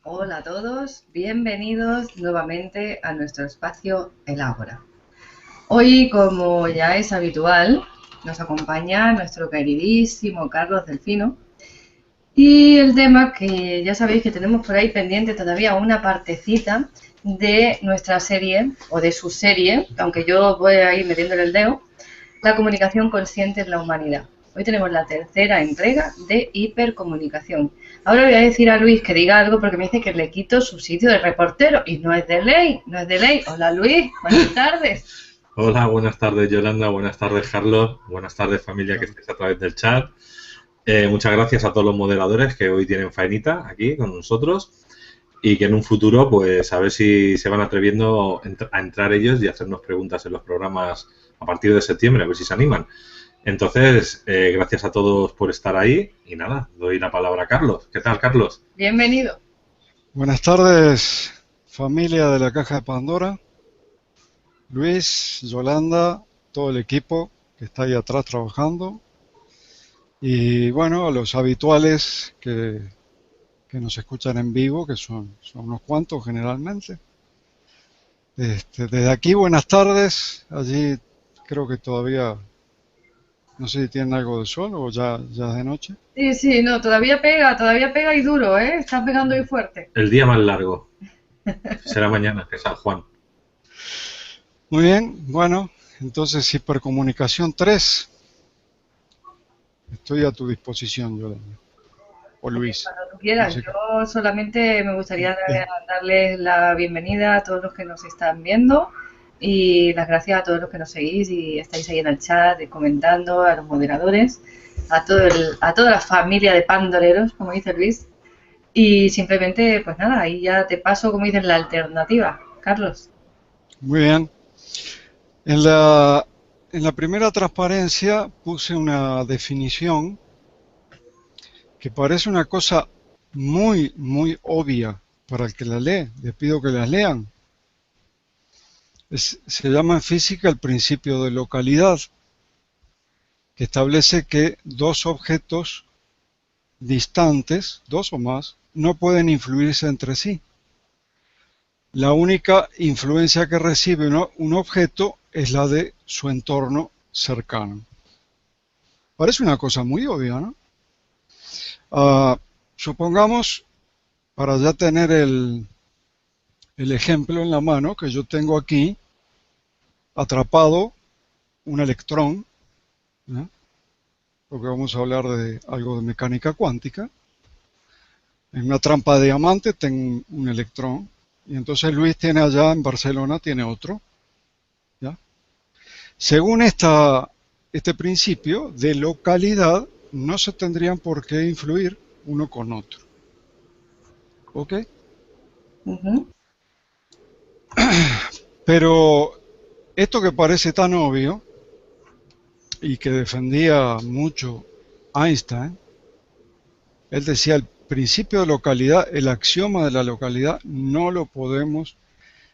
Hola a todos, bienvenidos nuevamente a nuestro espacio El Ágora. Hoy, como ya es habitual, nos acompaña nuestro queridísimo Carlos Delfino y el tema que ya sabéis que tenemos por ahí pendiente todavía una partecita de nuestra serie o de su serie, aunque yo voy a ir metiéndole el dedo, la comunicación consciente en la humanidad. Hoy tenemos la tercera entrega de hipercomunicación. Ahora voy a decir a Luis que diga algo porque me dice que le quito su sitio de reportero y no es de ley, no es de ley. Hola Luis, buenas tardes. Hola, buenas tardes Yolanda, buenas tardes Carlos, buenas tardes familia que Claro. estéis a través del chat. Muchas gracias a todos los moderadores que hoy tienen faenita aquí con nosotros y que en un futuro pues a ver si se van atreviendo a entrar ellos y hacernos preguntas en los programas a partir de septiembre, a ver si se animan. Entonces, gracias a todos por estar ahí y nada, doy la palabra a Carlos. ¿Qué tal, Carlos? Bienvenido. Buenas tardes, familia de la Caja de Pandora, Luis, Yolanda, todo el equipo que está ahí atrás trabajando y bueno, a los habituales que nos escuchan en vivo, que son unos cuantos generalmente. Desde aquí, buenas tardes. Allí creo que todavía, no sé si tienen algo de sol o ya es de noche. Sí, sí, no, todavía pega y duro, ¿eh? Estás pegando y fuerte. El día más largo será mañana, que es San Juan. Muy bien, bueno, entonces Hipercomunicación 3. Estoy a tu disposición, Yolanda. O Luis. Cuando tú No quieras, sé qué. yo solamente me gustaría Eh, darles la bienvenida a todos los que nos están viendo y las gracias a todos los que nos seguís y estáis ahí en el chat comentando, a los moderadores, a toda la familia de pandoreros, como dice Luis. Y simplemente, pues nada, ahí ya te paso, como dicen, la alternativa. Carlos. Muy bien. En la primera transparencia puse una definición que parece una cosa muy obvia para el que la lee. Les pido que las lean. Se llama en física el principio de localidad, que establece que dos objetos distantes, dos o más, no pueden influirse entre sí. La única influencia que recibe un objeto es la de su entorno cercano. Parece una cosa muy obvia, ¿no? Ah, supongamos, para ya tener el ejemplo en la mano, que yo tengo aquí atrapado un electrón, ¿no? Porque vamos a hablar de algo de mecánica cuántica. En una trampa de diamante tengo un electrón, y entonces Luis tiene allá en Barcelona, tiene otro, ¿ya? Según este principio de localidad, no se tendrían por qué influir uno con otro. ¿Ok? Ujú. Pero esto que parece tan obvio y que defendía mucho Einstein, él decía el principio de localidad, el axioma de la localidad, no lo podemos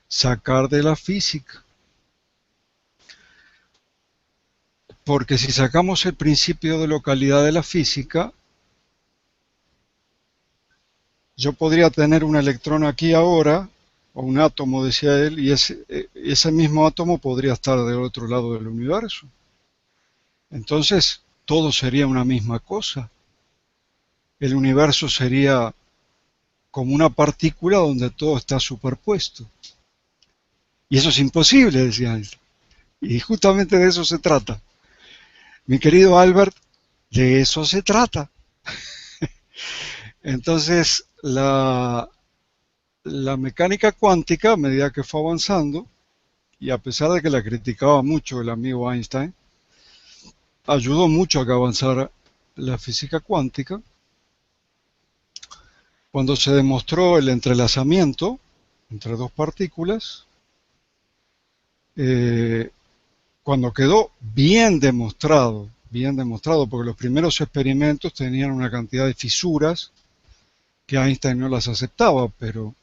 sacar de la física. Porque si sacamos el principio de localidad de la física, yo podría tener un electrón aquí ahora, o un átomo, decía él, y ese mismo átomo podría estar del otro lado del universo. Entonces, todo sería una misma cosa. El universo sería como una partícula donde todo está superpuesto. Y eso es imposible, decía Einstein. Y justamente de eso se trata. Mi querido Albert, de eso se trata. Entonces, la mecánica cuántica, a medida que fue avanzando, y a pesar de que la criticaba mucho el amigo Einstein, ayudó mucho a que avanzara la física cuántica cuando se demostró el entrelazamiento entre dos partículas, eh, cuando quedó bien demostrado, porque los primeros experimentos tenían una cantidad de fisuras que Einstein no las aceptaba, pero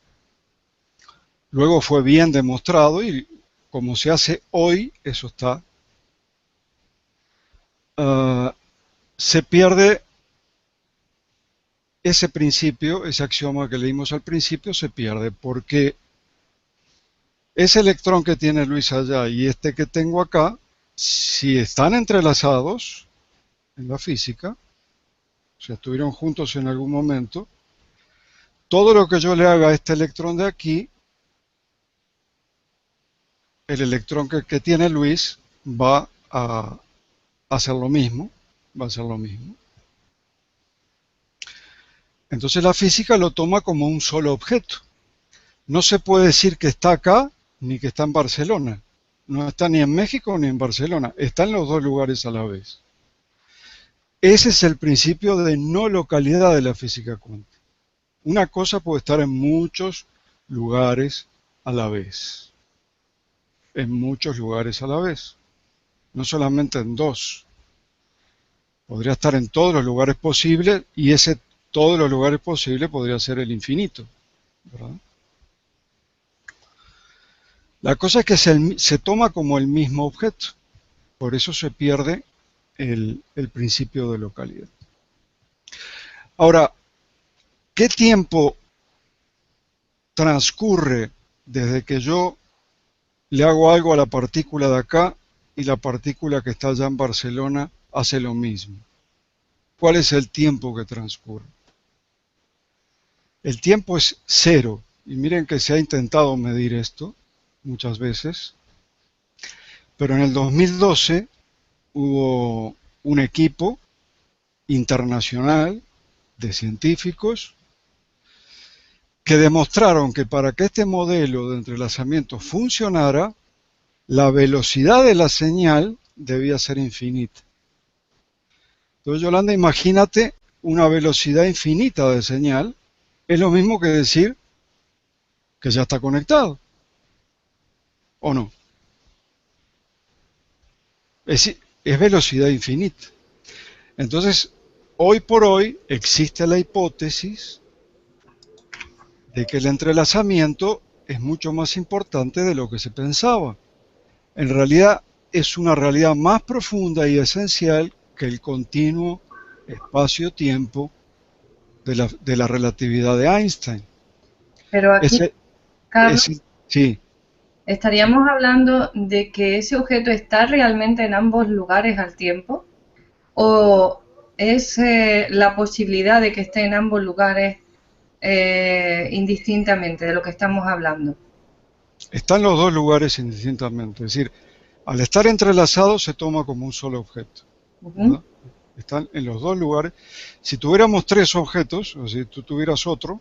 luego fue bien demostrado y como se hace hoy, eso está, uh, se pierde ese principio, ese axioma que leímos al principio, se pierde, porque ese electrón que tiene Luis allá y este que tengo acá, si están entrelazados en la física, o sea, estuvieron juntos en algún momento, todo lo que yo le haga a este electrón de aquí, el electrón que tiene Luis va a hacer lo mismo, va a hacer lo mismo. Entonces la física lo toma como un solo objeto. No se puede decir que está acá ni que está en Barcelona. No está ni en México ni en Barcelona. Está en los dos lugares a la vez. Ese es el principio de no localidad de la física cuántica. Una cosa puede estar en muchos lugares a la vez. En muchos lugares a la vez. No solamente en dos. Podría estar en todos los lugares posibles y ese todos los lugares posibles podría ser el infinito, ¿verdad? La cosa es que se toma como el mismo objeto, por eso se pierde el principio de localidad. Ahora, ¿qué tiempo transcurre desde que yo le hago algo a la partícula de acá y la partícula que está allá en Barcelona hace lo mismo? ¿Cuál es el tiempo que transcurre? El tiempo es cero, y miren que se ha intentado medir esto muchas veces, pero en el 2012 hubo un equipo internacional de científicos que demostraron que para que este modelo de entrelazamiento funcionara, la velocidad de la señal debía ser infinita. Entonces, Yolanda, imagínate una velocidad infinita de señal, es lo mismo que decir que ya está conectado, ¿o no? Es velocidad infinita. Entonces, hoy por hoy existe la hipótesis de que el entrelazamiento es mucho más importante de lo que se pensaba. En realidad es una realidad más profunda y esencial que el continuo espacio-tiempo de la relatividad de Einstein. Pero aquí, Carlos, sí. ¿estaríamos hablando de que ese objeto está realmente en ambos lugares al tiempo? ¿O es la posibilidad de que esté en ambos lugares indistintamente de lo que estamos hablando? Está en los dos lugares indistintamente. Es decir, al estar entrelazados se toma como un solo objeto. ¿Verdad? Están en los dos lugares. Si tuviéramos tres objetos, o si tú tuvieras otro,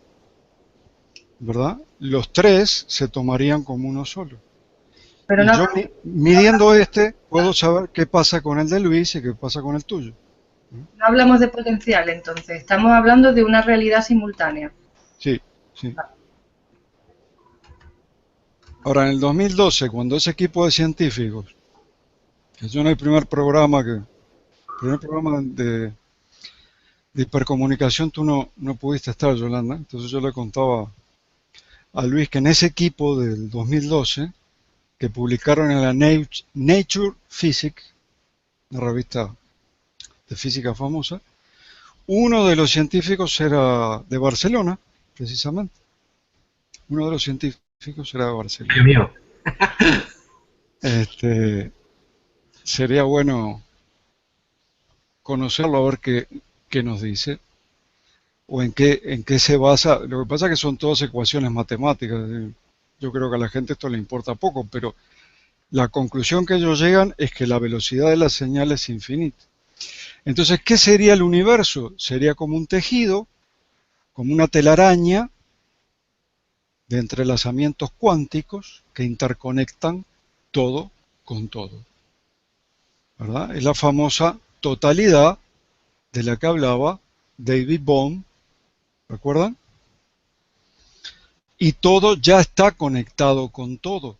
¿verdad? Los tres se tomarían como uno solo. Pero y yo midiendo este, puedo saber qué pasa con el de Luis y qué pasa con el tuyo. No hablamos de potencial, entonces. Estamos hablando de una realidad simultánea. Sí, sí. Ahora, en el 2012, cuando ese equipo de científicos, que yo en el primer programa de hipercomunicación tú no pudiste estar, Yolanda, entonces yo le contaba a Luis que en ese equipo del 2012, que publicaron en la Nature Physics, una revista de física famosa, uno de los científicos era de Barcelona, precisamente. Uno de los científicos era de Barcelona. Dios mío. Sería bueno conocerlo, a ver qué nos dice, o en qué se basa. Lo que pasa es que son todas ecuaciones matemáticas. Yo creo que a la gente esto le importa poco, pero la conclusión que ellos llegan es que la velocidad de la señal es infinita. Entonces, ¿qué sería el universo? Sería como un tejido, como una telaraña de entrelazamientos cuánticos que interconectan todo con todo, ¿verdad? Es la famosa totalidad de la que hablaba David Bohm, ¿recuerdan? Y todo ya está conectado con todo.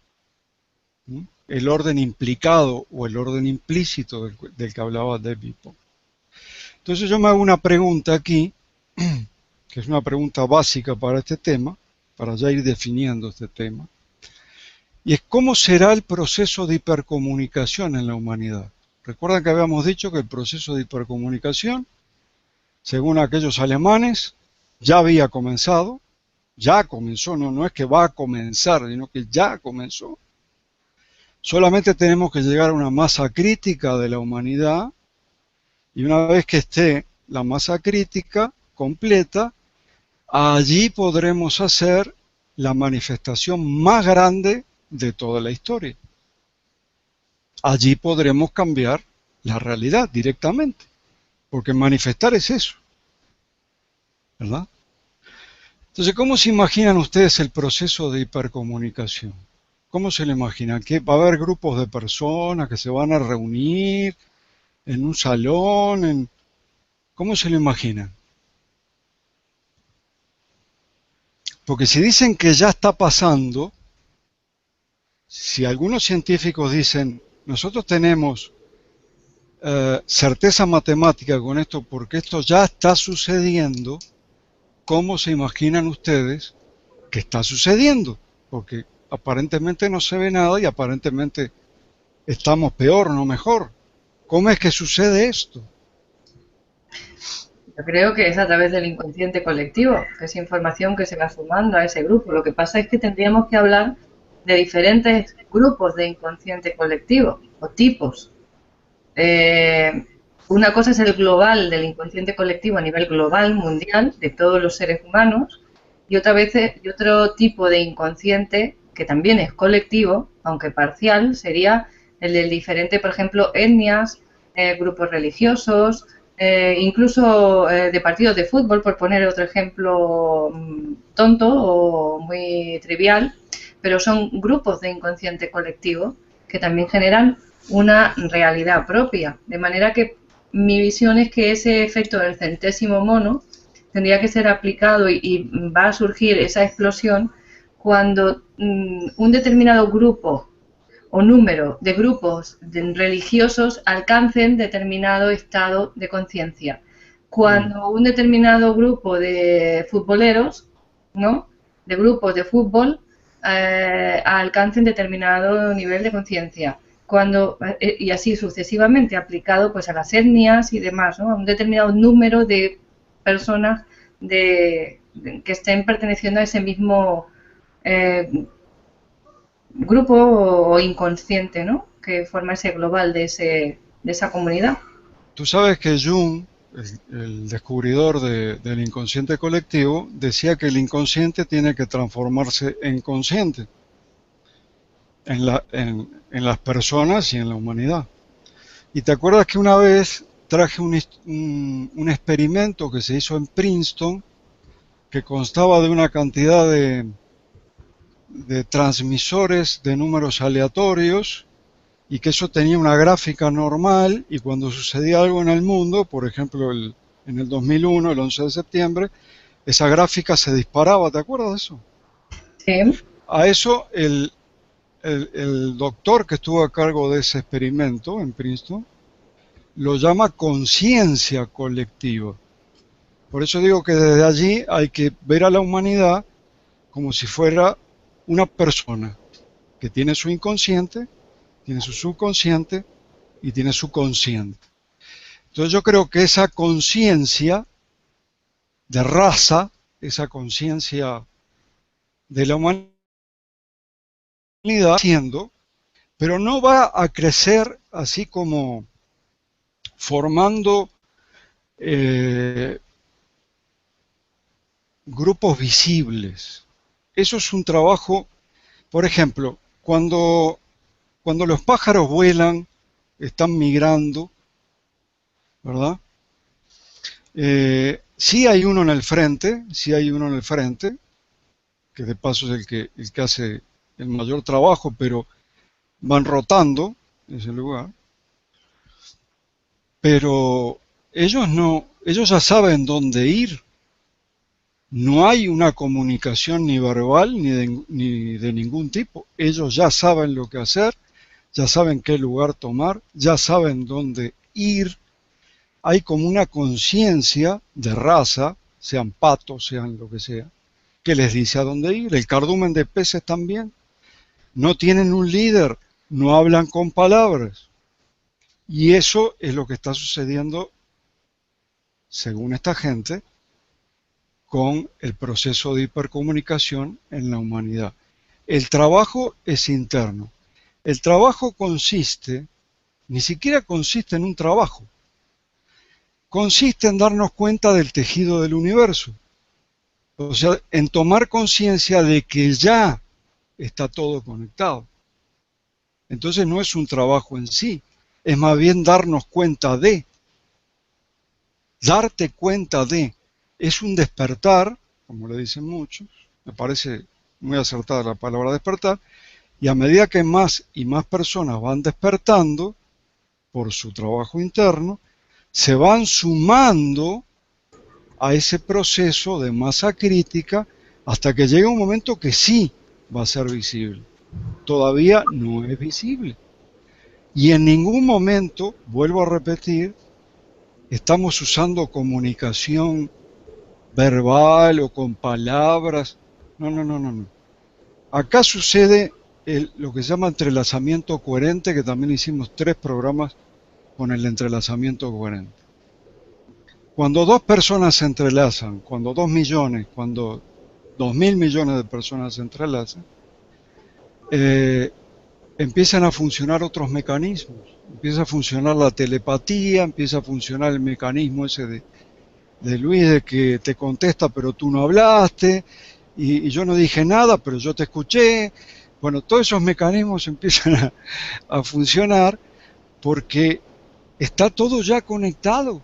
El orden implicado o el orden implícito del que hablaba David Bohm. Entonces yo me hago una pregunta aquí, que es una pregunta básica para este tema, para ya ir definiendo este tema, y es ¿cómo será el proceso de hipercomunicación en la humanidad? Recuerdan que habíamos dicho que el proceso de hipercomunicación, según aquellos alemanes, ya había comenzado, ya comenzó, no es que va a comenzar, sino que ya comenzó. Solamente tenemos que llegar a una masa crítica de la humanidad, y una vez que esté la masa crítica completa, allí podremos hacer la manifestación más grande de toda la historia. Allí podremos cambiar la realidad directamente, porque manifestar es eso, ¿verdad? Entonces, ¿cómo se imaginan ustedes el proceso de hipercomunicación? ¿Cómo se lo imaginan? ¿Que va a haber grupos de personas que se van a reunir en un salón? ¿Cómo se lo imaginan? Porque si dicen que ya está pasando, si algunos científicos dicen, nosotros tenemos certeza matemática con esto porque esto ya está sucediendo, ¿cómo se imaginan ustedes que está sucediendo? Porque aparentemente no se ve nada y aparentemente estamos peor, no mejor. ¿Cómo es que sucede esto? Yo creo que es a través del inconsciente colectivo, que es información que se va sumando a ese grupo. Lo que pasa es que tendríamos que hablar de diferentes grupos de inconsciente colectivo o tipos. Una cosa es el global del inconsciente colectivo a nivel global, mundial, de todos los seres humanos, y otro tipo de inconsciente que también es colectivo, aunque parcial, sería el de diferentes, por ejemplo, etnias, grupos religiosos, incluso de partidos de fútbol, por poner otro ejemplo tonto o muy trivial, pero son grupos de inconsciente colectivo que también generan una realidad propia. De manera que mi visión es que ese efecto del centésimo mono tendría que ser aplicado y va a surgir esa explosión cuando un determinado grupo o número de grupos religiosos alcancen determinado estado de conciencia. Cuando un determinado grupo de futboleros, ¿no?, de grupos de fútbol, alcancen determinado nivel de conciencia. Y así sucesivamente aplicado pues a las etnias y demás, ¿no?, a un determinado número de personas que estén perteneciendo a ese mismo grupo o inconsciente, ¿no?, que forma ese global de esa comunidad. Tú sabes que Jung, el descubridor del inconsciente colectivo, decía que el inconsciente tiene que transformarse en consciente en las personas y en la humanidad. Y te acuerdas que una vez traje un experimento que se hizo en Princeton que constaba de una cantidad de transmisores de números aleatorios y que eso tenía una gráfica normal y cuando sucedía algo en el mundo, por ejemplo en el 2001, el 11 de septiembre, esa gráfica se disparaba, ¿te acuerdas de eso? Sí. A eso el doctor que estuvo a cargo de ese experimento en Princeton lo llama conciencia colectiva. Por eso digo que desde allí hay que ver a la humanidad como si fuera una persona que tiene su inconsciente, tiene su subconsciente y tiene su consciente. Entonces yo creo que esa conciencia de raza, esa conciencia de la humanidad, haciendo, pero no va a crecer así como formando grupos visibles. Eso es un trabajo, por ejemplo, cuando los pájaros vuelan, están migrando, ¿verdad? Sí hay uno en el frente, que de paso es el que hace el mayor trabajo, pero van rotando en ese lugar. Pero ellos ya saben dónde ir. No hay una comunicación ni verbal ni de ningún tipo. Ellos ya saben lo que hacer, ya saben qué lugar tomar, ya saben dónde ir. Hay como una conciencia de raza, sean patos, sean lo que sea, que les dice a dónde ir. El cardumen de peces también. No tienen un líder, no hablan con palabras. Y eso es lo que está sucediendo, según esta gente, con el proceso de hipercomunicación en la humanidad. El trabajo es interno. El trabajo ni siquiera consiste en un trabajo, consiste en darnos cuenta del tejido del universo. O sea, en tomar conciencia de que ya está todo conectado. Entonces no es un trabajo en sí, es más bien darnos cuenta de, darte cuenta de, es un despertar, como le dicen muchos, me parece muy acertada la palabra despertar, y a medida que más y más personas van despertando por su trabajo interno, se van sumando a ese proceso de masa crítica hasta que llega un momento que sí va a ser visible. Todavía no es visible. Y en ningún momento, vuelvo a repetir, estamos usando comunicación verbal o con palabras. No, no, no, no, no. Acá sucede lo que se llama entrelazamiento coherente, que también hicimos 3 programas con el entrelazamiento coherente. Cuando 2 personas se entrelazan, cuando 2 millones, cuando 2.000 millones de personas se entrelazan, empiezan a funcionar otros mecanismos. Empieza a funcionar la telepatía, empieza a funcionar el mecanismo ese de Luis, de que te contesta pero tú no hablaste, y yo no dije nada pero yo te escuché. Bueno, todos esos mecanismos empiezan a funcionar porque está todo ya conectado.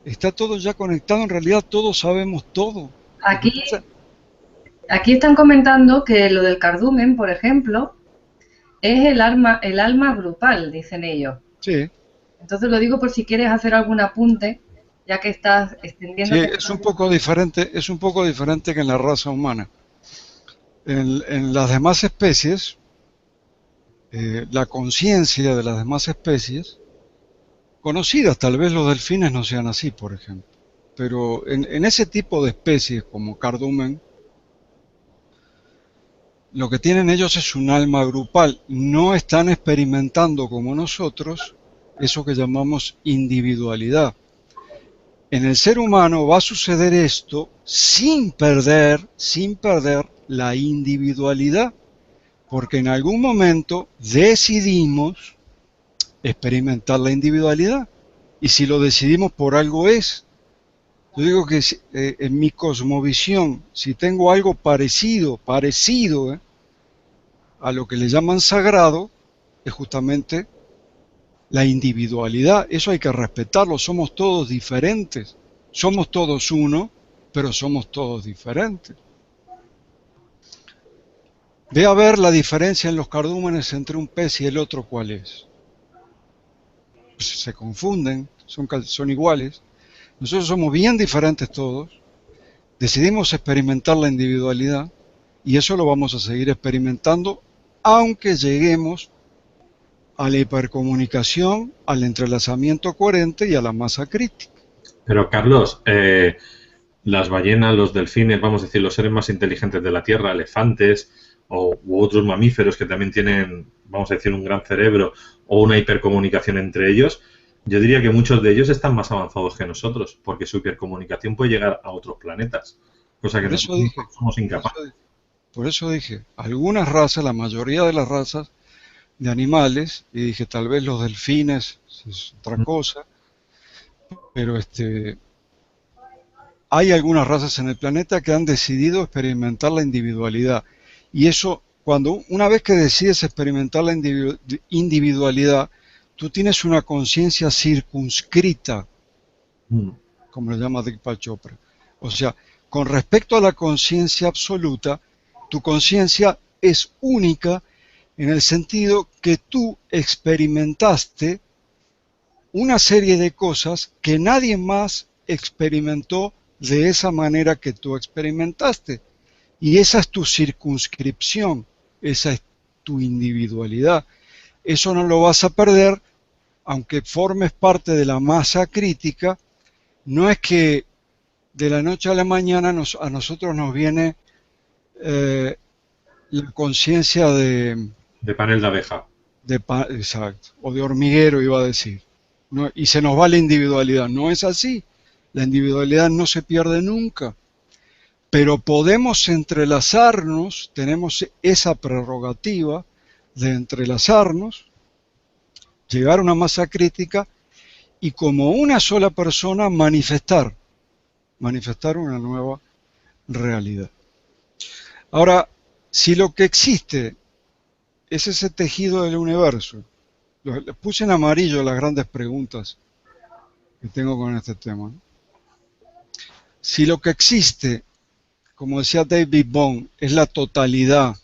Está todo ya conectado, en realidad todos sabemos todo. Aquí están comentando que lo del cardumen, por ejemplo, es el alma grupal, dicen ellos. Sí. Entonces lo digo por si quieres hacer algún apunte, ya que estás extendiendo. Sí, es un poco diferente que en la raza humana. En las demás especies, la conciencia de las demás especies, conocidas, tal vez los delfines no sean así, por ejemplo, pero en ese tipo de especies como cardumen, lo que tienen ellos es un alma grupal, no están experimentando como nosotros eso que llamamos individualidad. En el ser humano va a suceder esto sin perder la individualidad, porque en algún momento decidimos experimentar la individualidad, y si lo decidimos por algo es. Yo digo que en mi cosmovisión, si tengo algo parecido a lo que le llaman sagrado, es justamente la individualidad. Eso hay que respetarlo, somos todos diferentes, somos todos uno, pero somos todos diferentes. Ve a ver la diferencia en los cardúmenes entre un pez y el otro, ¿cuál es? Pues se confunden, son iguales. Nosotros somos bien diferentes todos, decidimos experimentar la individualidad y eso lo vamos a seguir experimentando aunque lleguemos a la hipercomunicación, al entrelazamiento coherente y a la masa crítica. Pero Carlos, las ballenas, los delfines, vamos a decir, los seres más inteligentes de la Tierra, elefantes u otros mamíferos que también tienen, vamos a decir, un gran cerebro o una hipercomunicación entre ellos, yo diría que muchos de ellos están más avanzados que nosotros, porque su hipercomunicación puede llegar a otros planetas, cosa que nosotros somos incapaces. Por eso dije, algunas razas, la mayoría de las razas de animales, y dije tal vez los delfines es otra cosa, pero hay algunas razas en el planeta que han decidido experimentar la individualidad, y eso, una vez que decides experimentar la individualidad, tú tienes una conciencia circunscrita, como lo llama Deepak Chopra. O sea, con respecto a la conciencia absoluta, tu conciencia es única en el sentido que tú experimentaste una serie de cosas que nadie más experimentó de esa manera que tú experimentaste. Y esa es tu circunscripción, esa es tu individualidad. Eso no lo vas a perder, aunque formes parte de la masa crítica. No es que de la noche a la mañana a nosotros nos viene la conciencia de panel de abeja. Exacto, o de hormiguero iba a decir. Y se nos va la individualidad. No es así. La individualidad no se pierde nunca. pero podemos entrelazarnos, tenemos esa prerrogativa de entrelazarnos, llegar a una masa crítica y como una sola persona manifestar una nueva realidad. Ahora, si lo que existe es ese tejido del universo, les puse en amarillo las grandes preguntas que tengo con este tema, ¿no? Si lo que existe, como decía David Bohm, es la totalidad,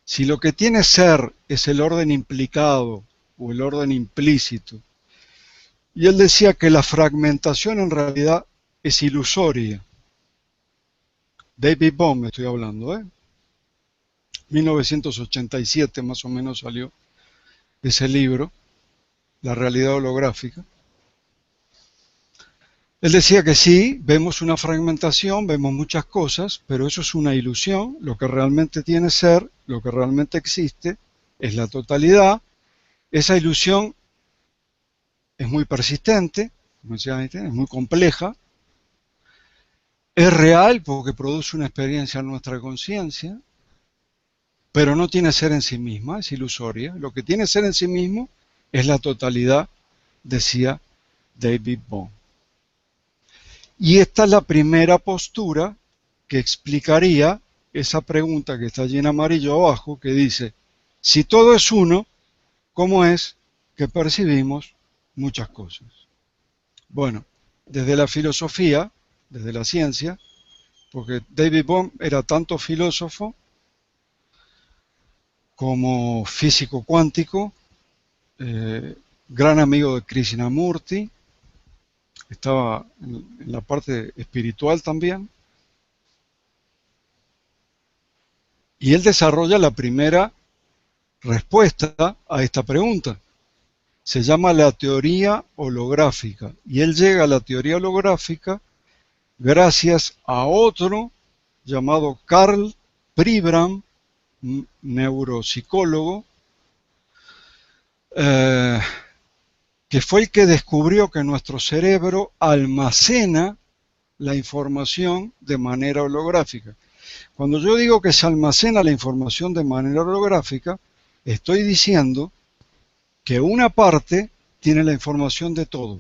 si lo que tiene ser es el orden implicado o el orden implícito, y él decía que la fragmentación en realidad es ilusoria. David Bohm estoy hablando, 1987 más o menos salió ese libro, La realidad holográfica. Él decía que sí, vemos una fragmentación, vemos muchas cosas, pero eso es una ilusión. Lo que realmente tiene ser, lo que realmente existe, es la totalidad. Esa ilusión es muy persistente, como decía Einstein, es muy compleja. Es real porque produce una experiencia en nuestra conciencia, pero no tiene ser en sí misma, es ilusoria. Lo que tiene ser en sí mismo es la totalidad, decía David Bohm. Y esta es la primera postura que explicaría esa pregunta que está allí en amarillo abajo, que dice, si todo es uno, ¿cómo es que percibimos muchas cosas? Bueno, desde la filosofía, desde la ciencia, porque David Bohm era tanto filósofo como físico cuántico, gran amigo de Krishnamurti, estaba en la parte espiritual también, y él desarrolla la primera respuesta a esta pregunta. Se llama la teoría holográfica, y él llega a la teoría holográfica gracias a otro llamado Karl Pribram, neuropsicólogo, que fue el que descubrió que nuestro cerebro almacena la información de manera holográfica. Cuando yo digo que se almacena la información de manera holográfica, estoy diciendo que una parte tiene la información de todo.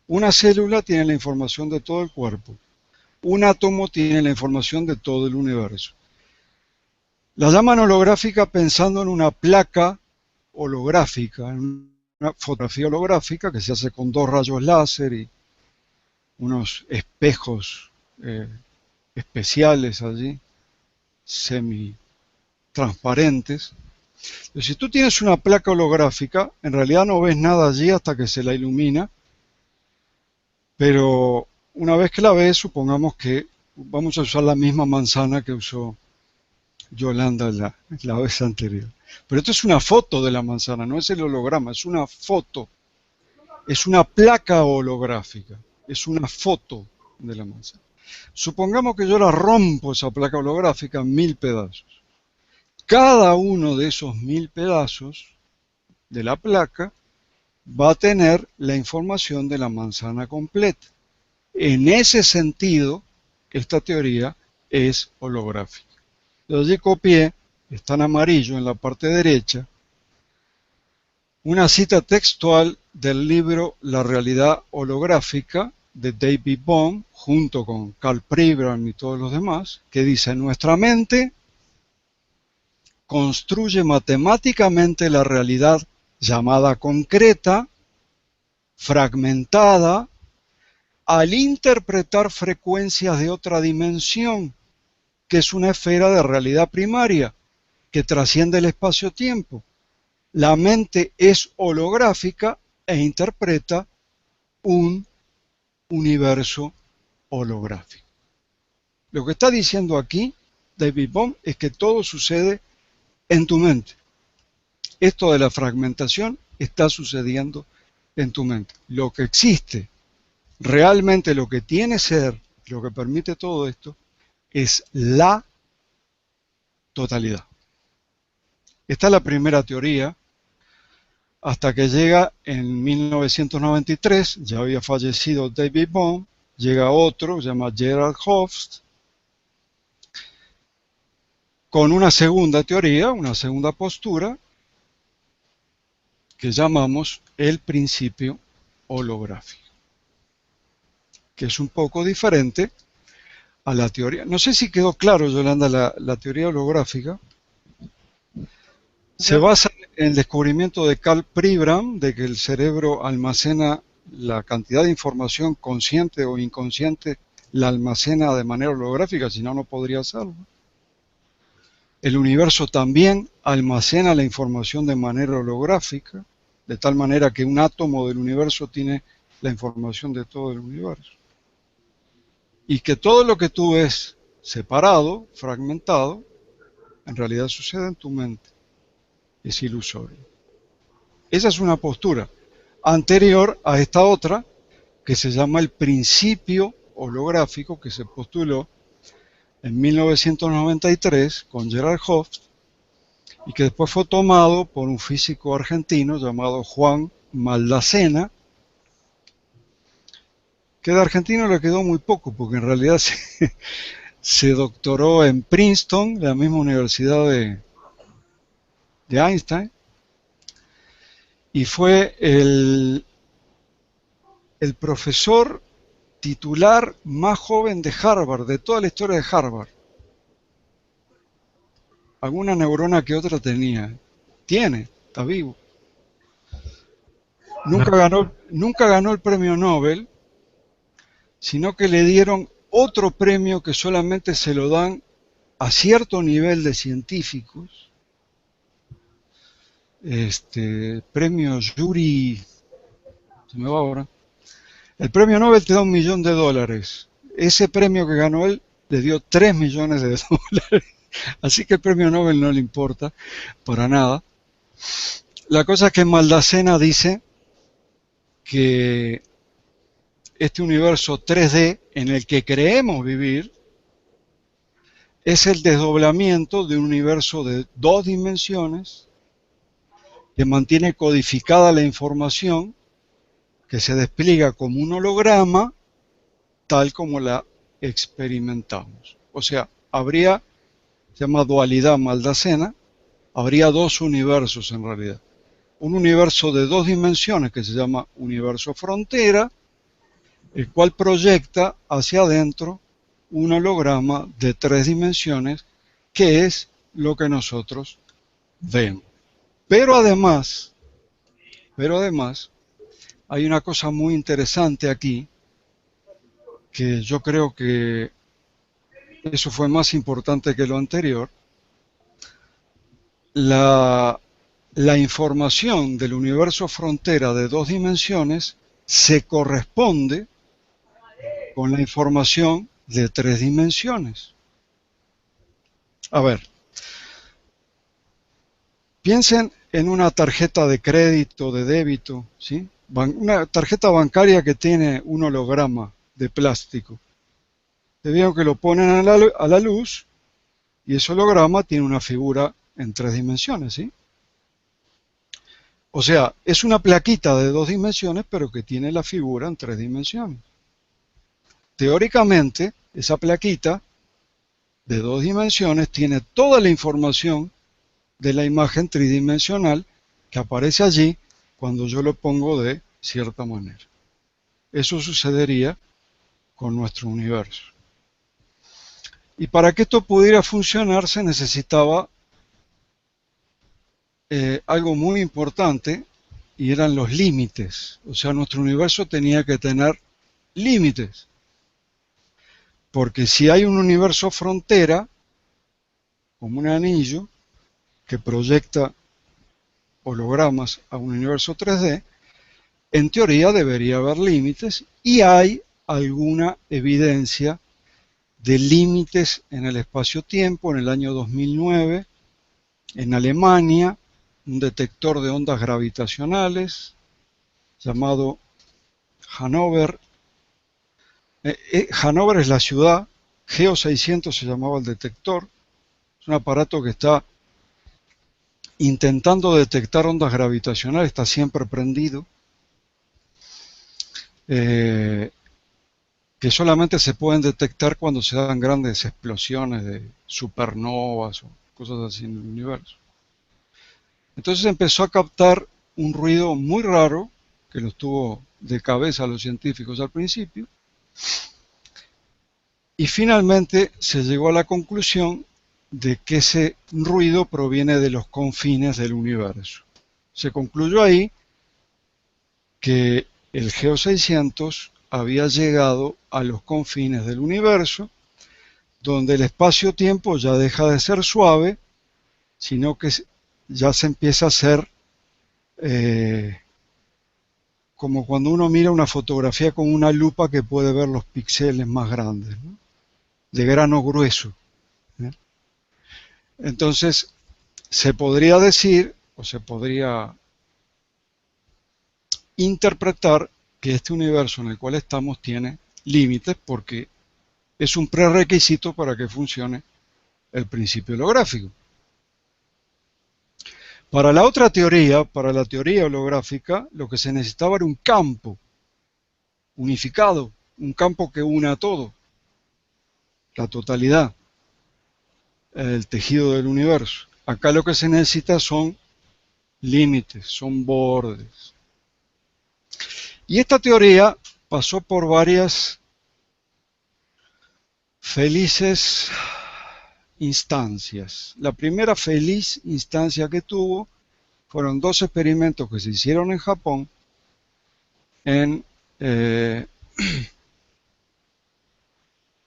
Una célula tiene la información de todo el cuerpo. Un átomo tiene la información de todo el universo. La llaman holográfica pensando en una placa holográfica, en una fotografía holográfica que se hace con 2 rayos láser y unos espejos especiales allí, semi-transparentes. Entonces, si tú tienes una placa holográfica, en realidad no ves nada allí hasta que se la ilumina, pero una vez que la ves, supongamos que vamos a usar la misma manzana que usó Yolanda la vez anterior. Pero esto es una foto de la manzana, no es el holograma, es una foto. Es una placa holográfica, es una foto de la manzana. Supongamos que yo la rompo esa placa holográfica en 1000 pedazos. Cada uno de esos 1000 pedazos de la placa va a tener la información de la manzana completa. En ese sentido, esta teoría es holográfica. Yo allí copié, está en amarillo en la parte derecha, una cita textual del libro La realidad holográfica de David Bohm, junto con Karl Pribram y todos los demás, que dice, nuestra mente construye matemáticamente la realidad llamada concreta, fragmentada, al interpretar frecuencias de otra dimensión, que es una esfera de realidad primaria, que trasciende el espacio-tiempo. La mente es holográfica e interpreta un universo holográfico. Lo que está diciendo aquí David Bohm es que todo sucede en tu mente. Esto de la fragmentación está sucediendo en tu mente. Lo que existe, realmente lo que tiene ser, lo que permite todo esto, es la totalidad. Esta es la primera teoría, hasta que llega en 1993, ya había fallecido David Bohm, llega otro, se llama Gerald Hofst, con una segunda teoría, una segunda postura, que llamamos el principio holográfico, que es un poco diferente a la teoría. No sé si quedó claro, Yolanda, la teoría holográfica. Se basa en el descubrimiento de Karl Pribram de que el cerebro almacena la cantidad de información consciente o inconsciente, la almacena de manera holográfica, si no, no podría hacerlo. El universo también almacena la información de manera holográfica, de tal manera que un átomo del universo tiene la información de todo el universo. Y que todo lo que tú ves separado, fragmentado, en realidad sucede en tu mente. Es ilusorio. Esa es una postura anterior a esta otra que se llama el principio holográfico, que se postuló en 1993 con Gerald Hofst y que después fue tomado por un físico argentino llamado Juan Maldacena, que de argentino le quedó muy poco porque en realidad se doctoró en Princeton, la misma universidad de Einstein, y fue el profesor titular más joven de Harvard, de toda la historia de Harvard. Alguna neurona que otra tenía. Tiene, está vivo. Nunca ganó el premio Nobel, sino que le dieron otro premio que solamente se lo dan a cierto nivel de científicos. Premio Yuri, se me va ahora. El premio Nobel te da $1 millón. Ese premio que ganó él le dio $3 millones. Así que el premio Nobel no le importa para nada. La cosa es que Maldacena dice que este universo 3D en el que creemos vivir es el desdoblamiento de un universo de 2 dimensiones que mantiene codificada la información que se despliega como un holograma tal como la experimentamos. O sea, se llama dualidad Maldacena, habría 2 universos en realidad. Un universo de 2 dimensiones que se llama universo frontera, el cual proyecta hacia adentro un holograma de 3 dimensiones, que es lo que nosotros vemos. Pero además, hay una cosa muy interesante aquí, que yo creo que eso fue más importante que lo anterior. La información del universo frontera de 2 dimensiones se corresponde con la información de 3 dimensiones. A ver, piensen en una tarjeta de crédito, de débito, ¿sí? Una tarjeta bancaria que tiene un holograma de plástico. Te vieron que lo ponen a la luz y ese holograma tiene una figura en 3 dimensiones, ¿sí? O sea, es una plaquita de 2 dimensiones, pero que tiene la figura en 3 dimensiones. Teóricamente, esa plaquita de 2 dimensiones tiene toda la información de la imagen tridimensional que aparece allí cuando yo lo pongo de cierta manera. Eso sucedería con nuestro universo. Y para que esto pudiera funcionar se necesitaba algo muy importante, y eran los límites. O sea, nuestro universo tenía que tener límites. Porque si hay un universo frontera, como un anillo, que proyecta hologramas a un universo 3D, en teoría debería haber límites, y hay alguna evidencia de límites en el espacio-tiempo. En el año 2009, en Alemania, un detector de ondas gravitacionales llamado Hannover. Hannover es la ciudad, Geo 600 se llamaba el detector. Es un aparato que está intentando detectar ondas gravitacionales, está siempre prendido. Que que solamente se pueden detectar cuando se dan grandes explosiones de supernovas o cosas así en el universo. Entonces empezó a captar un ruido muy raro, que los tuvo de cabeza a los científicos al principio, y finalmente se llegó a la conclusión de que ese ruido proviene de los confines del universo. Se concluyó ahí que el GEO 600 había llegado a los confines del universo, donde el espacio-tiempo ya deja de ser suave, sino que ya se empieza a ser como cuando uno mira una fotografía con una lupa que puede ver los píxeles más grandes, ¿no? De grano grueso. Entonces, se podría decir, o se podría interpretar que este universo en el cual estamos tiene límites porque es un prerequisito para que funcione el principio holográfico. Para la otra teoría, para la teoría holográfica, lo que se necesitaba era un campo unificado, un campo que una todo, la totalidad, el tejido del universo. Acá lo que se necesita son límites, son bordes. Y esta teoría pasó por varias felices instancias. La primera feliz instancia que tuvo fueron 2 experimentos que se hicieron en Japón en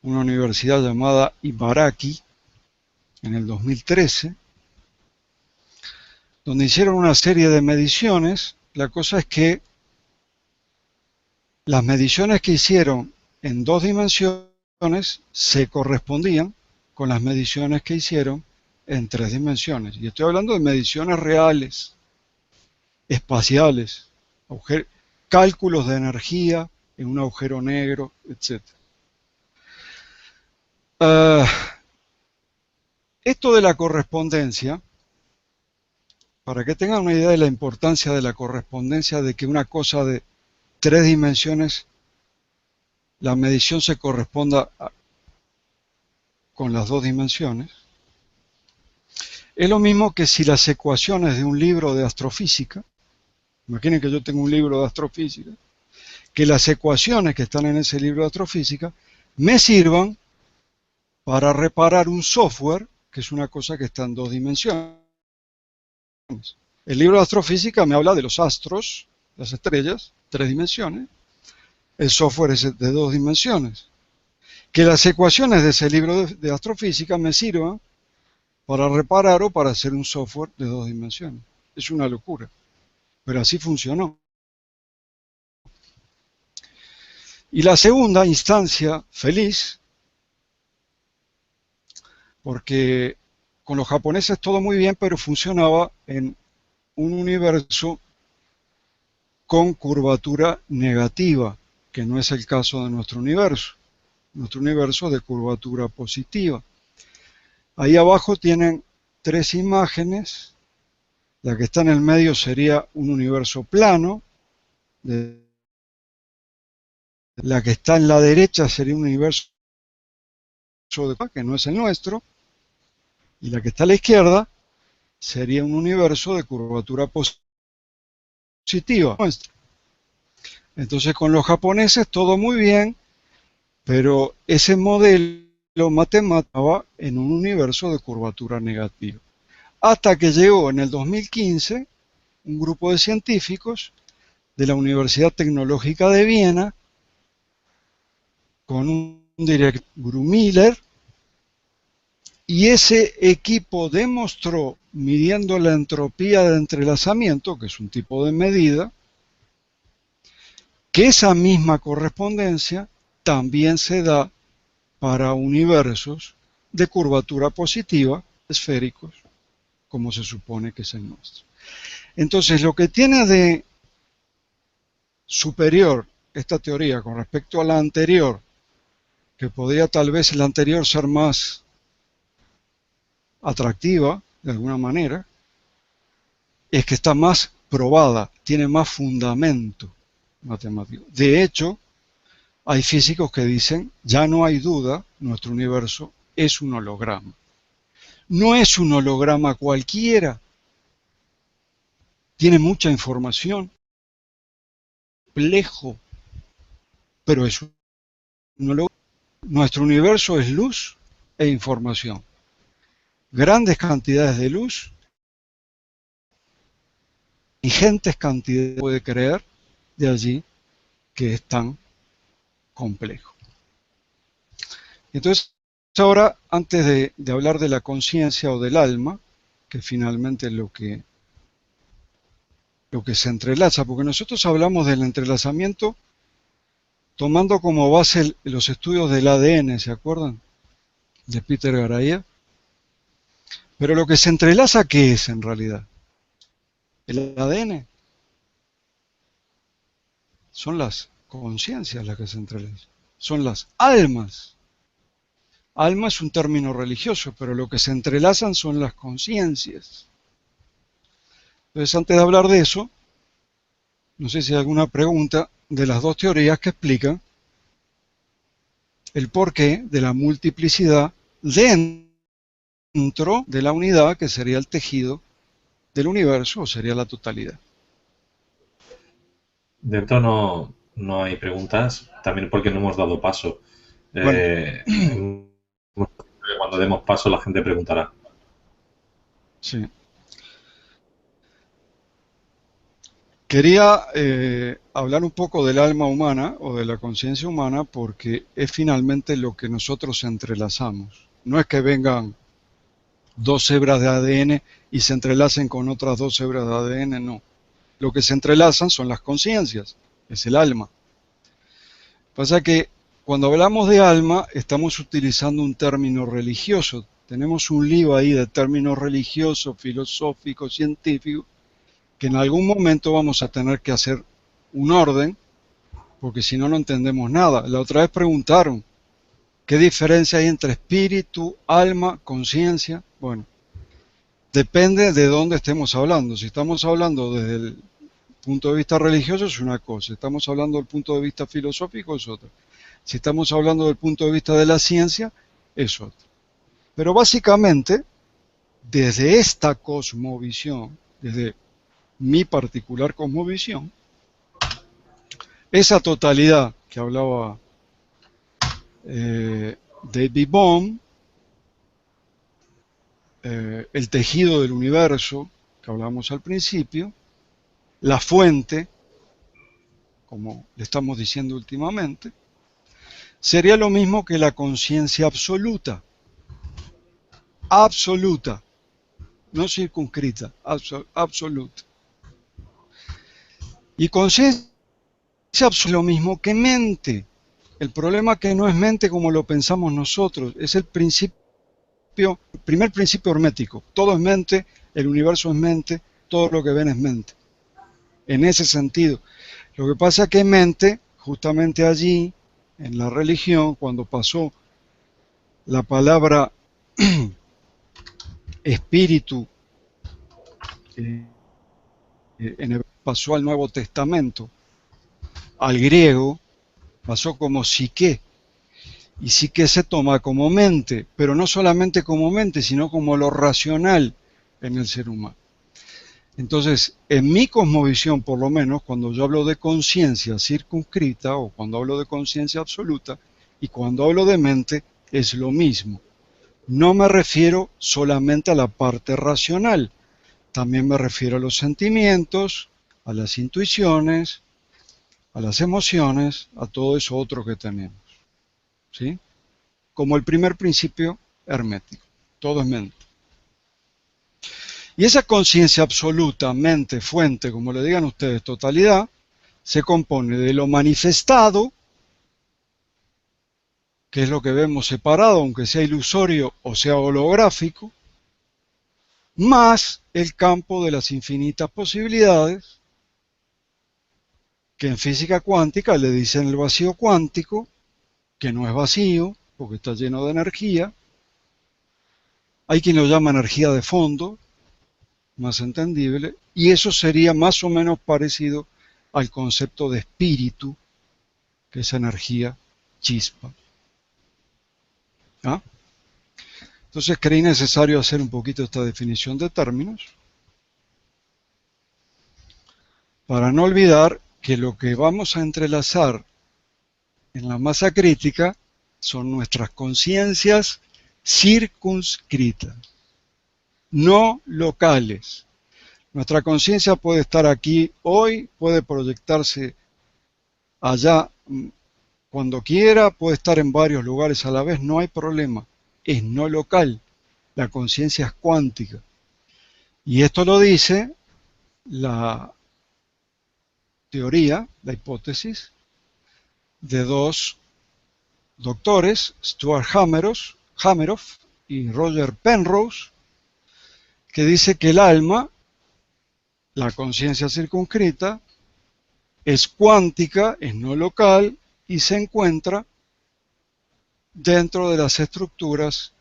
una universidad llamada Ibaraki en el 2013, donde hicieron una serie de mediciones. La cosa es que las mediciones que hicieron en 2 dimensiones se correspondían con las mediciones que hicieron en 3 dimensiones. Y estoy hablando de mediciones reales, espaciales, cálculos de energía en un agujero negro, etc. Esto de la correspondencia, para que tengan una idea de la importancia de la correspondencia, de que una cosa de 3 dimensiones, la medición se corresponda con las 2 dimensiones, es lo mismo que si las ecuaciones de un libro de astrofísica, imaginen que yo tengo un libro de astrofísica, que las ecuaciones que están en ese libro de astrofísica me sirvan para reparar un software, que es una cosa que está en 2 dimensiones. El libro de astrofísica me habla de los astros, las estrellas, 3 dimensiones. El software es de 2 dimensiones. Que las ecuaciones de ese libro de astrofísica me sirvan para reparar o para hacer un software de 2 dimensiones. Es una locura, pero así funcionó. Y la segunda instancia feliz, porque con los japoneses todo muy bien, pero funcionaba en un universo con curvatura negativa, que no es el caso de nuestro universo. Nuestro universo de curvatura positiva. Ahí abajo tienen 3 imágenes. La que está en el medio sería un universo plano. La que está en la derecha sería un universo que no es el nuestro. Y la que está a la izquierda sería un universo de curvatura positiva. Entonces con los japoneses todo muy bien, pero ese modelo matemático en un universo de curvatura negativa. Hasta que llegó en el 2015 un grupo de científicos de la Universidad Tecnológica de Viena con un director, Guru Miller, y ese equipo demostró, midiendo la entropía de entrelazamiento, que es un tipo de medida, que esa misma correspondencia también se da para universos de curvatura positiva, esféricos, como se supone que es el nuestro. Entonces, lo que tiene de superior esta teoría con respecto a la anterior, que podría tal vez la anterior ser más atractiva, de alguna manera, es que está más probada, tiene más fundamento matemático. De hecho, hay físicos que dicen, ya no hay duda, nuestro universo es un holograma. No es un holograma cualquiera, tiene mucha información, complejo, pero es un holograma. Nuestro universo es luz e información. Grandes cantidades de luz, ingentes cantidades, puede creer, de allí que es tan complejo. Entonces, ahora, antes de hablar de la conciencia o del alma, que finalmente es lo que se entrelaza, porque nosotros hablamos del entrelazamiento tomando como base los estudios del ADN, ¿se acuerdan? De Peter Garaia. Pero lo que se entrelaza, ¿qué es en realidad? El ADN. Son las conciencias las que se entrelazan. Son las almas. Alma es un término religioso, pero lo que se entrelazan son las conciencias. Entonces, antes de hablar de eso, no sé si hay alguna pregunta de las dos teorías que explican el porqué de la multiplicidad dentro de la unidad, que sería el tejido del universo, o sería la totalidad. Dentro no hay preguntas, también porque no hemos dado paso. Bueno. Cuando demos paso la gente preguntará. Sí. Quería hablar un poco del alma humana o de la conciencia humana porque es finalmente lo que nosotros entrelazamos. No es que vengan dos hebras de ADN y se entrelacen con otras dos hebras de ADN, no. Lo que se entrelazan son las conciencias, es el alma. Pasa que cuando hablamos de alma estamos utilizando un término religioso. Tenemos un lío ahí de términos religiosos, filosóficos, científicos, que en algún momento vamos a tener que hacer un orden, porque si no, no entendemos nada. La otra vez preguntaron, ¿qué diferencia hay entre espíritu, alma, conciencia? Bueno, depende de dónde estemos hablando. Si estamos hablando desde el punto de vista religioso es una cosa, si estamos hablando del punto de vista filosófico es otra. Si estamos hablando del punto de vista de la ciencia, es otra. Pero básicamente, desde esta cosmovisión, desde mi particular cosmovisión, esa totalidad que hablaba David Bohm, el tejido del universo que hablábamos al principio, la fuente, como le estamos diciendo últimamente, sería lo mismo que la conciencia absoluta. Absoluta, no circunscrita, absoluta. Y conciencia es lo mismo que mente. El problema es que no es mente como lo pensamos nosotros, es el primer principio hermético. Todo es mente, el universo es mente, todo lo que ven es mente. En ese sentido. Lo que pasa es que mente, justamente allí, en la religión, cuando pasó la palabra espíritu, pasó al Nuevo Testamento, al griego, pasó como psique, y psique se toma como mente, pero no solamente como mente, sino como lo racional en el ser humano. Entonces, en mi cosmovisión, por lo menos, cuando yo hablo de conciencia circunscrita, o cuando hablo de conciencia absoluta, y cuando hablo de mente, es lo mismo. No me refiero solamente a la parte racional, también me refiero a los sentimientos, a las intuiciones, a las emociones, a todo eso otro que tenemos. ¿Sí? Como el primer principio hermético, todo es mente. Y esa conciencia absoluta, mente, fuente, como le digan ustedes, totalidad, se compone de lo manifestado, que es lo que vemos separado, aunque sea ilusorio o sea holográfico, más el campo de las infinitas posibilidades, que en física cuántica le dicen el vacío cuántico, que no es vacío, porque está lleno de energía. Hay quien lo llama energía de fondo, más entendible, y eso sería más o menos parecido al concepto de espíritu, que es energía, chispa. ¿Ah? Entonces creí necesario hacer un poquito esta definición de términos para no olvidar que lo que vamos a entrelazar en la masa crítica son nuestras conciencias circunscritas, no locales. Nuestra conciencia puede estar aquí hoy, puede proyectarse allá cuando quiera, puede estar en varios lugares a la vez, no hay problema. Es no local, la conciencia es cuántica. Y esto lo dice la teoría, la hipótesis, de dos doctores, Stuart Hameroff y Roger Penrose, que dice que el alma, la conciencia circunscrita, es cuántica, es no local y se encuentra dentro de las estructuras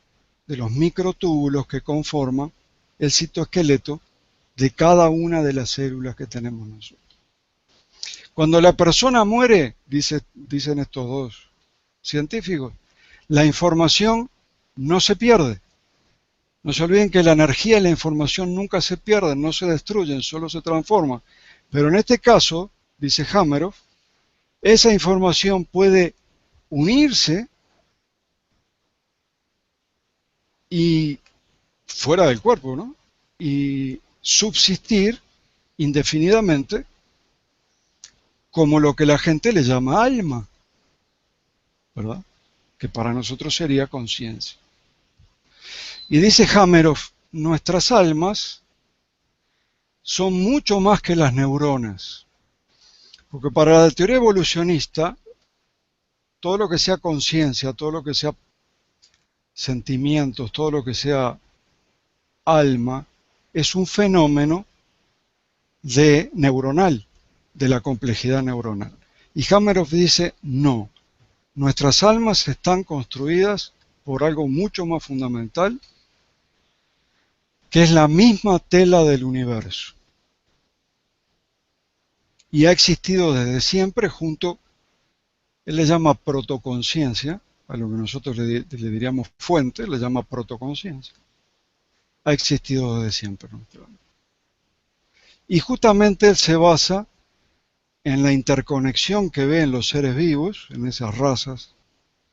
de los microtúbulos que conforman el citoesqueleto de cada una de las células que tenemos nosotros. Cuando la persona muere, dicen estos dos científicos, la información no se pierde. No se olviden que la energía y la información nunca se pierden, no se destruyen, solo se transforman. Pero en este caso, dice Hameroff, esa información puede unirse y fuera del cuerpo, ¿no? Y subsistir indefinidamente como lo que la gente le llama alma, ¿verdad? Que para nosotros sería conciencia. Y dice Hameroff, nuestras almas son mucho más que las neuronas, porque para la teoría evolucionista, todo lo que sea conciencia, todo lo que sea sentimientos, todo lo que sea alma, es un fenómeno neuronal, de la complejidad neuronal. Y Hameroff dice, no, nuestras almas están construidas por algo mucho más fundamental, que es la misma tela del universo. Y ha existido desde siempre junto, él le llama protoconciencia, a lo que nosotros le diríamos fuente, le llama protoconciencia. Ha existido desde siempre. Y justamente él se basa en la interconexión que ve en los seres vivos, en esas razas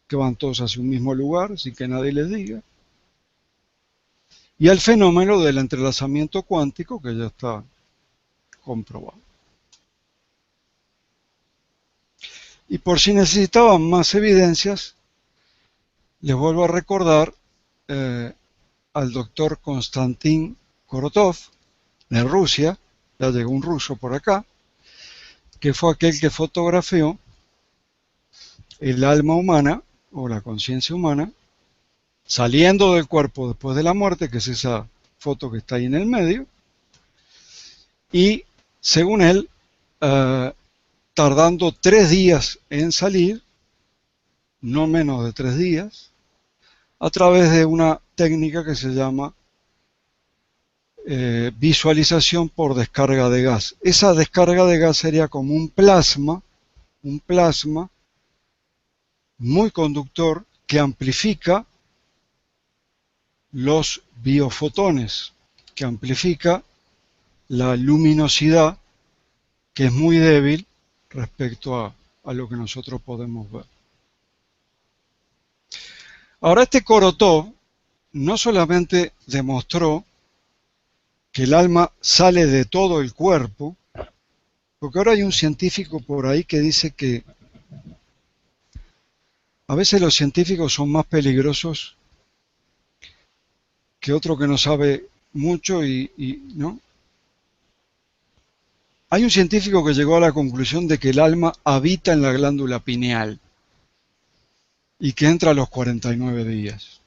que van todos hacia un mismo lugar, sin que nadie les diga, y al fenómeno del entrelazamiento cuántico que ya está comprobado. Y por si necesitaban más evidencias, les vuelvo a recordar al doctor Konstantin Korotov de Rusia, ya llegó un ruso por acá, que fue aquel que fotografió el alma humana o la conciencia humana saliendo del cuerpo después de la muerte, que es esa foto que está ahí en el medio, y según él, tardando 3 días en salir, no menos de 3 días, a través de una técnica que se llama visualización por descarga de gas. Esa descarga de gas sería como un plasma muy conductor que amplifica los biofotones, que amplifica la luminosidad, que es muy débil respecto a lo que nosotros podemos ver. Ahora, este Korotov no solamente demostró que el alma sale de todo el cuerpo, porque ahora hay un científico por ahí que dice que a veces los científicos son más peligrosos que otro que no sabe mucho ¿no? Hay un científico que llegó a la conclusión de que el alma habita en la glándula pineal y que entra a los 49 días.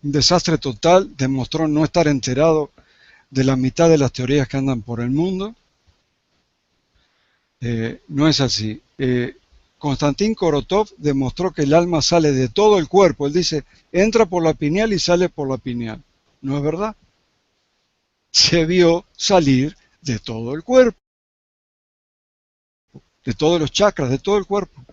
Un desastre total, demostró no estar enterado de la mitad de las teorías que andan por el mundo. No es así. Konstantin Korotov demostró que el alma sale de todo el cuerpo. Él dice, entra por la pineal y sale por la pineal. ¿No es verdad? Se vio salir de todo el cuerpo. de todos los chakras, de todo el cuerpo.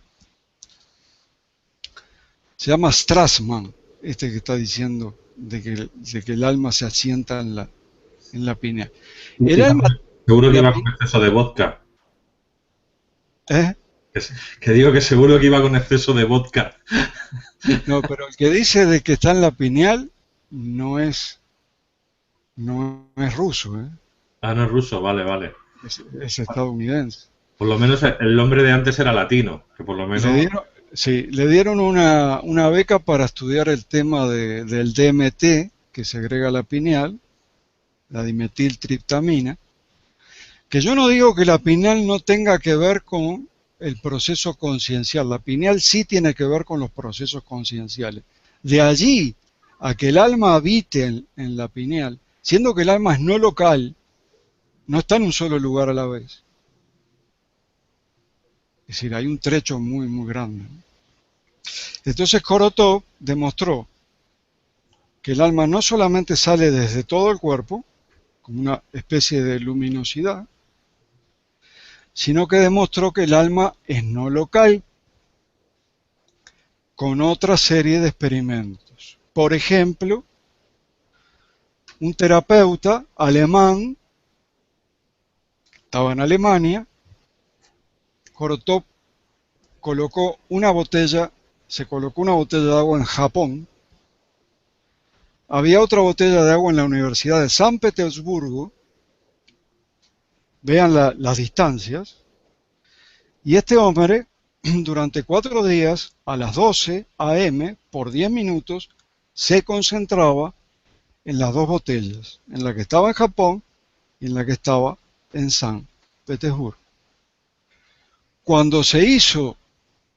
Se llama Strassman, este que está diciendo de que el alma se asienta en la pineal. El alma, Seguro que la iba con exceso de vodka. ¿eh? Que digo que seguro que iba con exceso de vodka. No, pero el que dice de que está en la pineal no es ruso, ¿eh? Ah, no es ruso, vale, vale. Es estadounidense. Por lo menos el nombre de antes era latino, que por lo menos... Le dieron una beca para estudiar el tema del DMT, que segrega la pineal, la dimetiltriptamina, que yo no digo que la pineal no tenga que ver con el proceso consciencial. La pineal sí tiene que ver con los procesos conscienciales. De allí a que el alma habite en la pineal, siendo que el alma es no local, no está en un solo lugar a la vez. Es decir, hay un trecho muy, muy grande. Entonces Korotov demostró que el alma no solamente sale desde todo el cuerpo, como una especie de luminosidad, sino que demostró que el alma es no local, con otra serie de experimentos. Por ejemplo, un terapeuta alemán, estaba en Alemania, Korotov se colocó una botella de agua en Japón, había otra botella de agua en la Universidad de San Petersburgo, vean las distancias, y este hombre durante 4 días a las 12 a.m. por 10 minutos se concentraba en las dos botellas, en la que estaba en Japón y en la que estaba en San Petersburgo. Cuando se hizo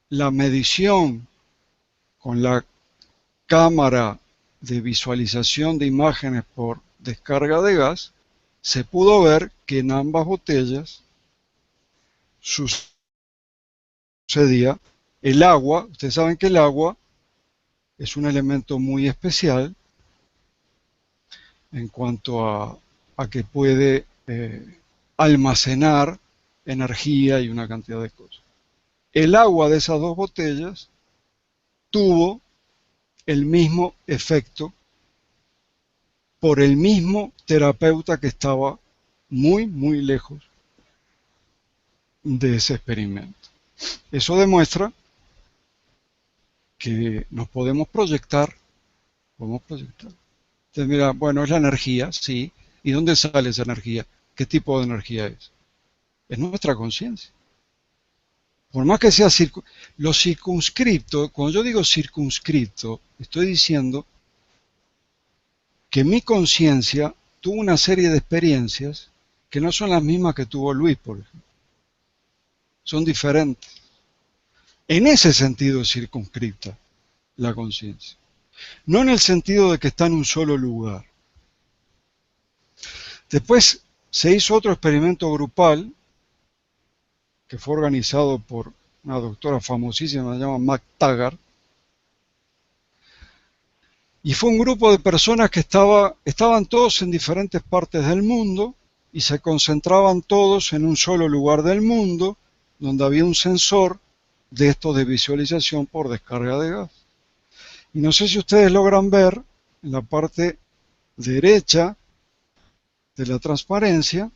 la medición con la cámara de visualización de imágenes por descarga de gas, se pudo ver que en ambas botellas sucedía el agua. Ustedes saben que el agua es un elemento muy especial en cuanto a que puede almacenar energía y una cantidad de cosas. El agua de esas dos botellas tuvo el mismo efecto por el mismo terapeuta que estaba muy, muy lejos de ese experimento. Eso demuestra que nos podemos proyectar. Entonces, mira, bueno, es la energía, sí. ¿Y dónde sale esa energía? ¿Qué tipo de energía es? Es nuestra conciencia. Por más que sea lo circunscripto, cuando yo digo circunscripto, estoy diciendo que mi conciencia tuvo una serie de experiencias que no son las mismas que tuvo Luis, por ejemplo. Son diferentes. En ese sentido es circunscripta la conciencia. No en el sentido de que está en un solo lugar. Después se hizo otro experimento grupal que fue organizado por una doctora famosísima, se llama McTaggart, y fue un grupo de personas que estaban todos en diferentes partes del mundo y se concentraban todos en un solo lugar del mundo, donde había un sensor de estos de visualización por descarga de gas. Y no sé si ustedes logran ver en la parte derecha de la transparencia,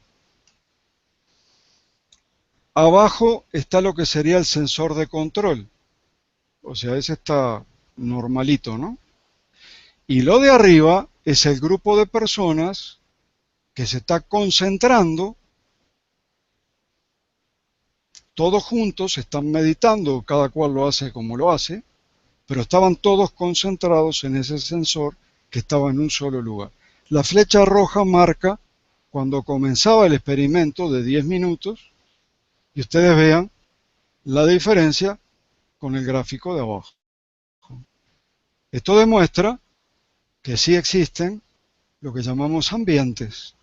abajo está lo que sería el sensor de control. O sea, ese está normalito, ¿no? Y lo de arriba es el grupo de personas que se está concentrando, todos juntos, están meditando, cada cual lo hace como lo hace, pero estaban todos concentrados en ese sensor que estaba en un solo lugar. La flecha roja marca cuando comenzaba el experimento de 10 minutos, y ustedes vean la diferencia con el gráfico de abajo. Esto demuestra que sí existen lo que llamamos ambientes,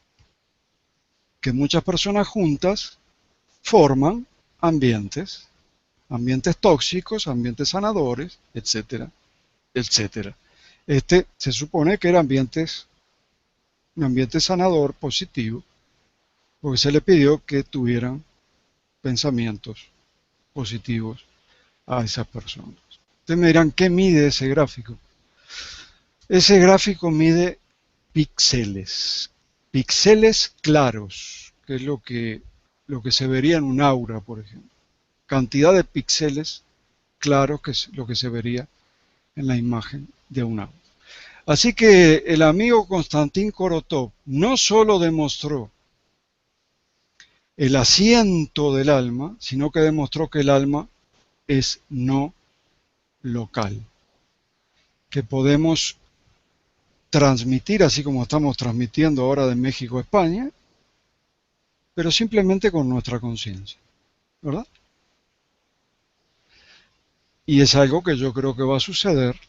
que muchas personas juntas forman ambientes tóxicos, ambientes sanadores, etcétera, etcétera. Este se supone que era un ambiente sanador positivo, porque se le pidió que tuvieran pensamientos positivos a esas personas. Ustedes me dirán, ¿qué mide ese gráfico? Ese gráfico mide píxeles, píxeles claros, que es lo que se vería en un aura, por ejemplo. Cantidad de píxeles claros, que es lo que se vería en la imagen de un aura. Así que el amigo Konstantin Korotov no solo demostró el asiento del alma, sino que demostró que el alma es no local, que podemos transmitir, así como estamos transmitiendo ahora de México a España, pero simplemente con nuestra conciencia, ¿verdad? Y es algo que yo creo que va a suceder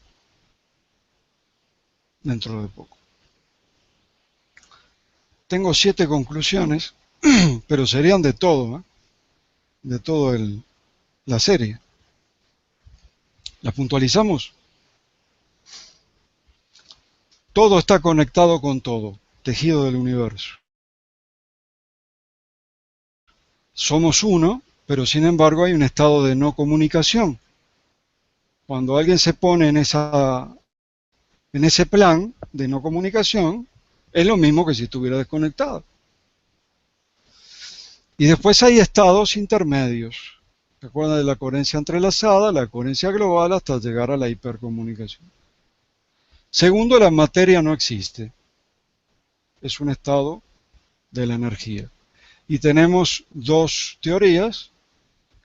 dentro de poco. Tengo 7 conclusiones, pero serían de todo, ¿eh? De toda la serie. ¿Las puntualizamos? Todo está conectado con todo, tejido del universo. Somos uno, pero sin embargo hay un estado de no comunicación. Cuando alguien se pone en ese plan de no comunicación, es lo mismo que si estuviera desconectado. Y después hay estados intermedios. ¿Se acuerdan de la coherencia entrelazada, la coherencia global, hasta llegar a la hipercomunicación? Segundo, la materia no existe. Es un estado de la energía. Y tenemos 2 teorías,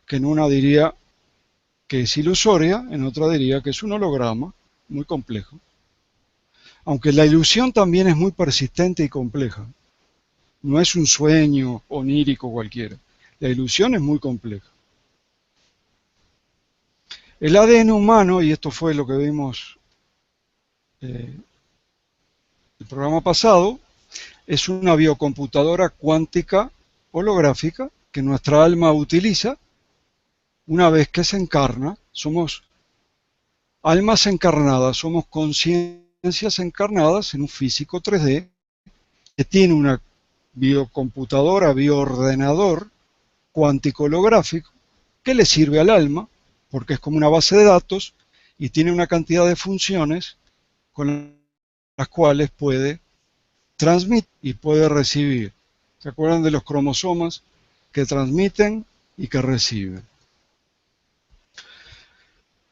que en una diría que es ilusoria, en otra diría que es un holograma, muy complejo. Aunque la ilusión también es muy persistente y compleja. No es un sueño onírico cualquiera. La ilusión es muy compleja. El ADN humano, y esto fue lo que vimos el programa pasado, es una biocomputadora cuántica holográfica que nuestra alma utiliza una vez que se encarna. Somos almas encarnadas, somos conciencias encarnadas en un físico 3D que tiene una biocomputadora, bioordenador cuántico holográfico que le sirve al alma porque es como una base de datos y tiene una cantidad de funciones con las cuales puede transmitir y puede recibir. ¿Se acuerdan de los cromosomas que transmiten y que reciben?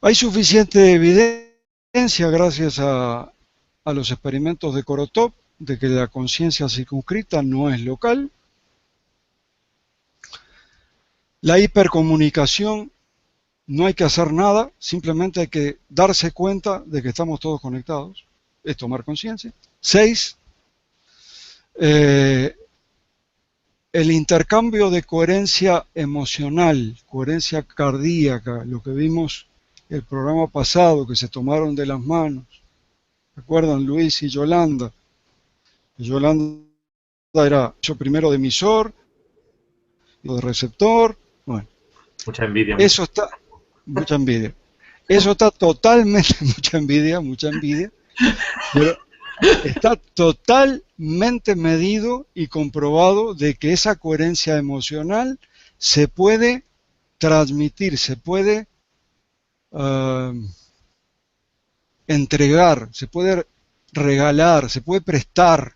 Hay suficiente evidencia, gracias a los experimentos de Korotov, de que la conciencia circunscrita no es local. La hipercomunicación, no hay que hacer nada, simplemente hay que darse cuenta de que estamos todos conectados, es tomar conciencia. 6. El intercambio de coherencia emocional, coherencia cardíaca, lo que vimos el programa pasado, que se tomaron de las manos. ¿Recuerdan Luis y Yolanda? Yolanda era yo primero de emisor, de receptor. Bueno, Mucha envidia. Eso está, mucha envidia. Eso está totalmente, mucha envidia, pero está totalmente medido y comprobado de que esa coherencia emocional se puede transmitir, se puede entregar, se puede regalar, se puede prestar.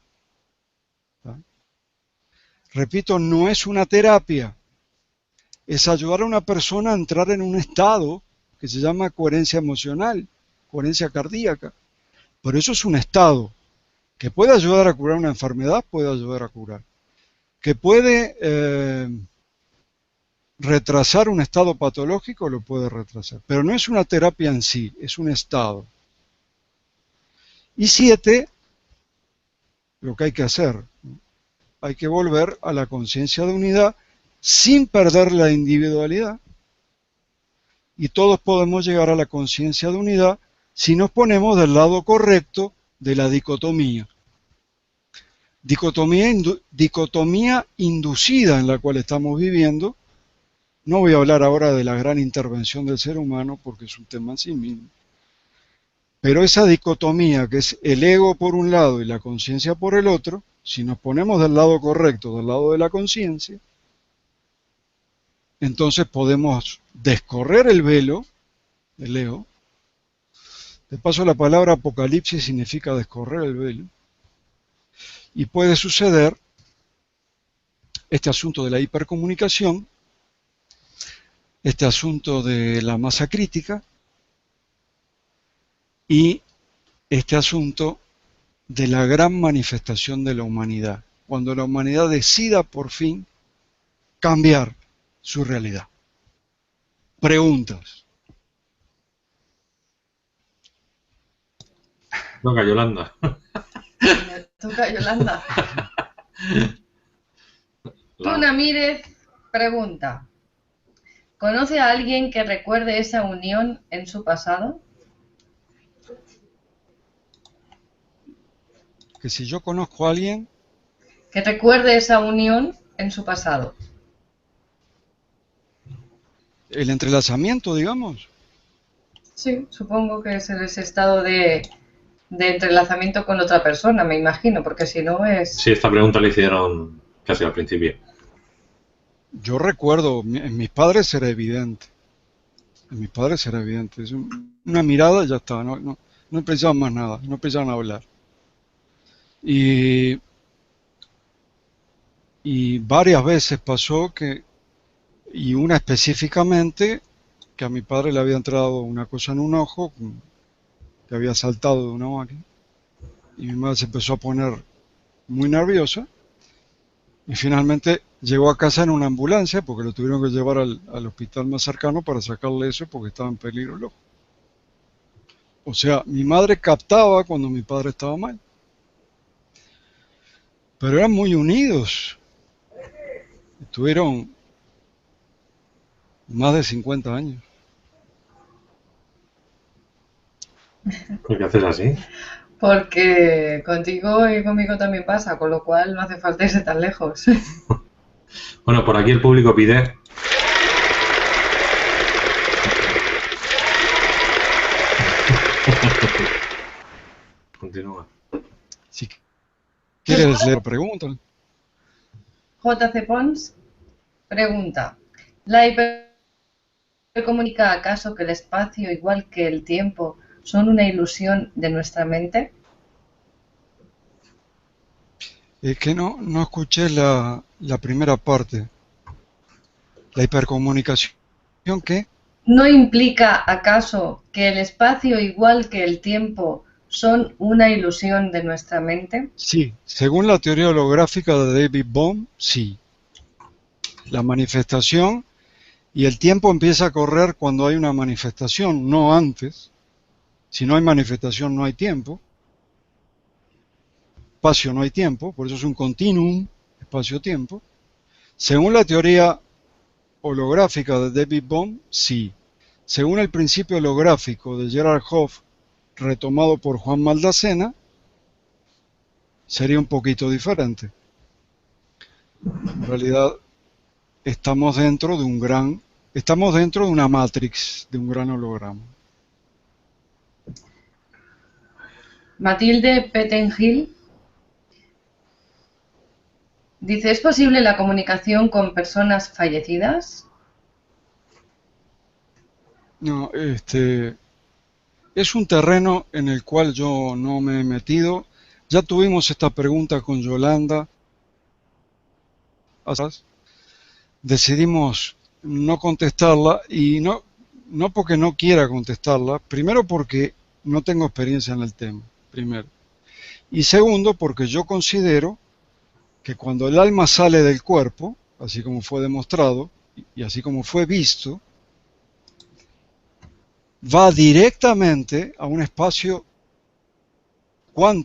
Repito, no es una terapia, es ayudar a una persona a entrar en un estado que se llama coherencia emocional, coherencia cardíaca. Pero eso es un estado que puede ayudar a curar una enfermedad, puede ayudar a curar. Que puede retrasar un estado patológico, lo puede retrasar. Pero no es una terapia en sí, es un estado. Y 7, lo que hay que hacer, ¿no? Hay que volver a la conciencia de unidad sin perder la individualidad. Y todos podemos llegar a la conciencia de unidad si nos ponemos del lado correcto de la dicotomía. Dicotomía inducida en la cual estamos viviendo. No voy a hablar ahora de la gran intervención del ser humano porque es un tema en sí mismo. Pero esa dicotomía, que es el ego por un lado y la conciencia por el otro, si nos ponemos del lado correcto, del lado de la conciencia, entonces podemos descorrer el velo de Leo. De paso, la palabra apocalipsis significa descorrer el velo. Y puede suceder este asunto de la hipercomunicación, este asunto de la masa crítica y este asunto de la gran manifestación de la humanidad, cuando la humanidad decida por fin cambiar su realidad. Preguntas. Toca, Yolanda. Me toca Yolanda. Tuna Mírez pregunta: ¿conoce a alguien que recuerde esa unión en su pasado? Que si yo conozco a alguien, Que recuerde esa unión en su pasado. el entrelazamiento, digamos. Sí, supongo que es ese estado de entrelazamiento con otra persona, me imagino, porque si no es... Sí, esta pregunta la hicieron casi al principio. Yo recuerdo, en mis padres era evidente. En mis padres era evidente. Es una mirada y ya está. No precisaban más nada. No precisaban hablar. Y varias veces pasó que, y una específicamente, que a mi padre le había entrado una cosa en un ojo, que había saltado de una máquina. Y mi madre se empezó a poner muy nerviosa. Y finalmente llegó a casa en una ambulancia porque lo tuvieron que llevar al hospital más cercano para sacarle eso porque estaba en peligro el ojo. O sea, mi madre captaba cuando mi padre estaba mal. Pero eran muy unidos. Estuvieron más de 50 años. ¿Por qué haces así? Porque contigo y conmigo también pasa, con lo cual no hace falta irse tan lejos. Bueno, por aquí el público pide... Continúa. Si quieres leer, preguntan. JC Pons pregunta: ¿la hipercomunica acaso que el espacio, igual que el tiempo, son una ilusión de nuestra mente? Es que no escuché la primera parte. ¿La hipercomunicación qué? ¿No implica acaso que el espacio, igual que el tiempo, son una ilusión de nuestra mente? Sí, según la teoría holográfica de David Bohm, sí. La manifestación y el tiempo empieza a correr cuando hay una manifestación, no antes. Si no hay manifestación no hay tiempo. Espacio no hay tiempo, por eso es un continuum, espacio-tiempo. Según la teoría holográfica de David Bohm, sí. Según el principio holográfico de Gerard Hoff, retomado por Juan Maldacena, sería un poquito diferente. En realidad, estamos dentro de una matrix, de un gran holograma. Matilde Pettengill dice: ¿es posible la comunicación con personas fallecidas? No, es un terreno en el cual yo no me he metido. Ya tuvimos esta pregunta con Yolanda. Decidimos no contestarla y no porque no quiera contestarla, primero porque no tengo experiencia en el tema, primero. Y segundo porque yo considero que cuando el alma sale del cuerpo, así como fue demostrado y así como fue visto, va directamente a un espacio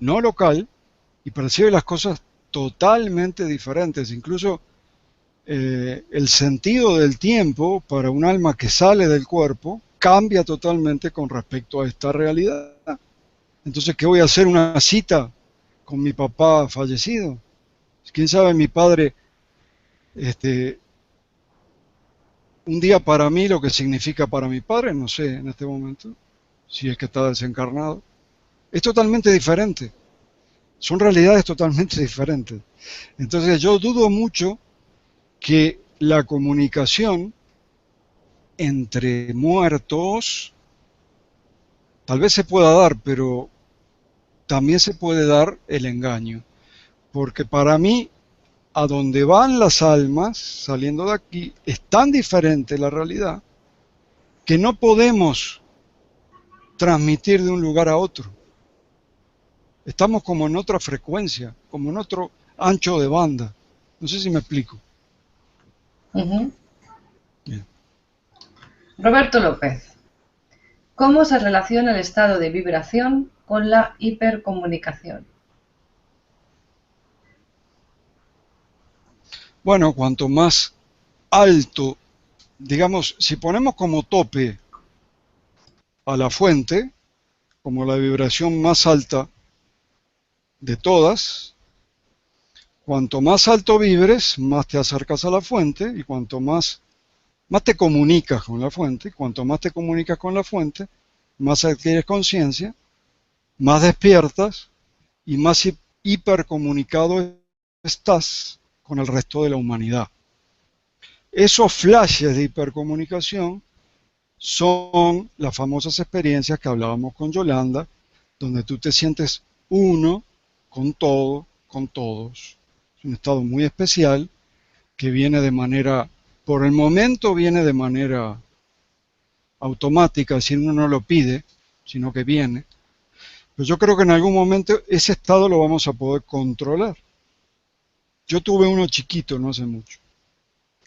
no local y percibe las cosas totalmente diferentes. Incluso el sentido del tiempo para un alma que sale del cuerpo cambia totalmente con respecto a esta realidad. Entonces, ¿qué voy a hacer? ¿Una cita con mi papá fallecido? ¿Quién sabe mi padre un día para mí lo que significa para mi padre? No sé en este momento, si es que está desencarnado. Es totalmente diferente. Son realidades totalmente diferentes. Entonces yo dudo mucho que la comunicación entre muertos, tal vez se pueda dar, pero también se puede dar el engaño. Porque para mí, a donde van las almas saliendo de aquí, es tan diferente la realidad que no podemos transmitir de un lugar a otro. Estamos como en otra frecuencia, como en otro ancho de banda. No sé si me explico. Ujú. Bien. Roberto López. ¿Cómo se relaciona el estado de vibración con la hipercomunicación? Bueno, cuanto más alto, digamos, si ponemos como tope a la fuente, como la vibración más alta de todas, cuanto más alto vibres, más te acercas a la fuente y cuanto más te comunicas con la fuente, cuanto más te comunicas con la fuente, más adquieres conciencia, más despiertas y más hipercomunicado estás con el resto de la humanidad. Esos flashes de hipercomunicación son las famosas experiencias que hablábamos con Yolanda, donde tú te sientes uno con todo, con todos. Es un estado muy especial que viene de manera, por el momento viene de manera automática, si uno no lo pide, sino que viene. Pero yo creo que en algún momento ese estado lo vamos a poder controlar. Yo tuve uno chiquito no hace mucho.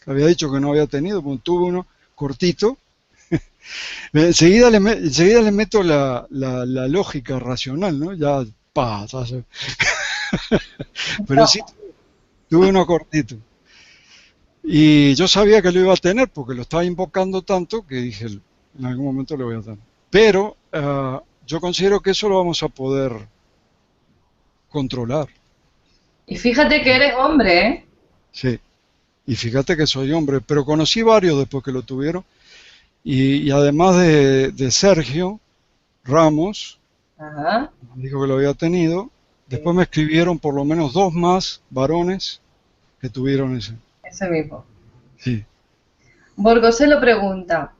Había dicho que no había tenido, pero tuve uno cortito. Enseguida le meto la lógica racional, ¿no? Ya, pero sí, tuve uno cortito. Y yo sabía que lo iba a tener porque lo estaba invocando tanto que dije, en algún momento lo voy a tener. Pero yo considero que eso lo vamos a poder controlar. Y fíjate que eres hombre, ¿eh? Sí. Y fíjate que soy hombre, pero conocí varios después que lo tuvieron. Y además de Sergio Ramos, Ajá. dijo que lo había tenido, después me escribieron por lo menos 2 más varones que tuvieron ese. Ese mismo. Sí. Borgoselo pregunta,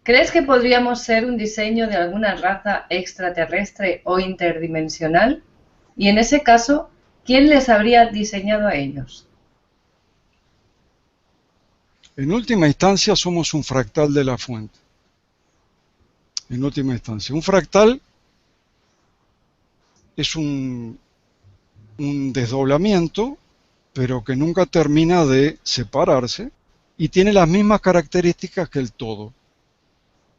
¿crees que podríamos ser un diseño de alguna raza extraterrestre o interdimensional? Y en ese caso, ¿quién les habría diseñado a ellos? En última instancia somos un fractal de la fuente. En última instancia. Un fractal es un desdoblamiento, pero que nunca termina de separarse y tiene las mismas características que el todo.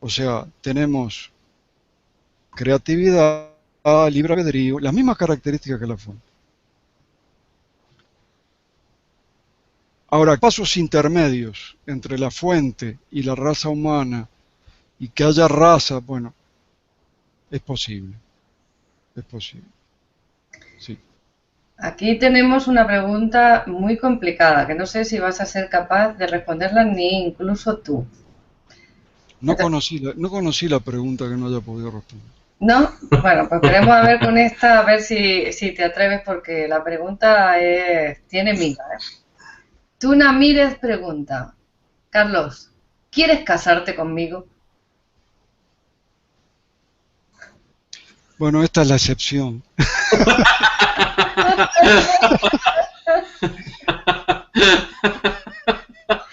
O sea, tenemos creatividad, libre albedrío, las mismas características que la fuente. Ahora, pasos intermedios entre la fuente y la raza humana y que haya raza, bueno, es posible. Es posible. Sí. Aquí tenemos una pregunta muy complicada, que no sé si vas a ser capaz de responderla ni incluso tú. No conocí la pregunta que no haya podido responder. ¿No? Bueno, pues queremos a ver con esta, a ver si te atreves, porque la pregunta tiene miga, ¿eh? Tuna Mírez pregunta, Carlos, ¿quieres casarte conmigo? Bueno, esta es la excepción.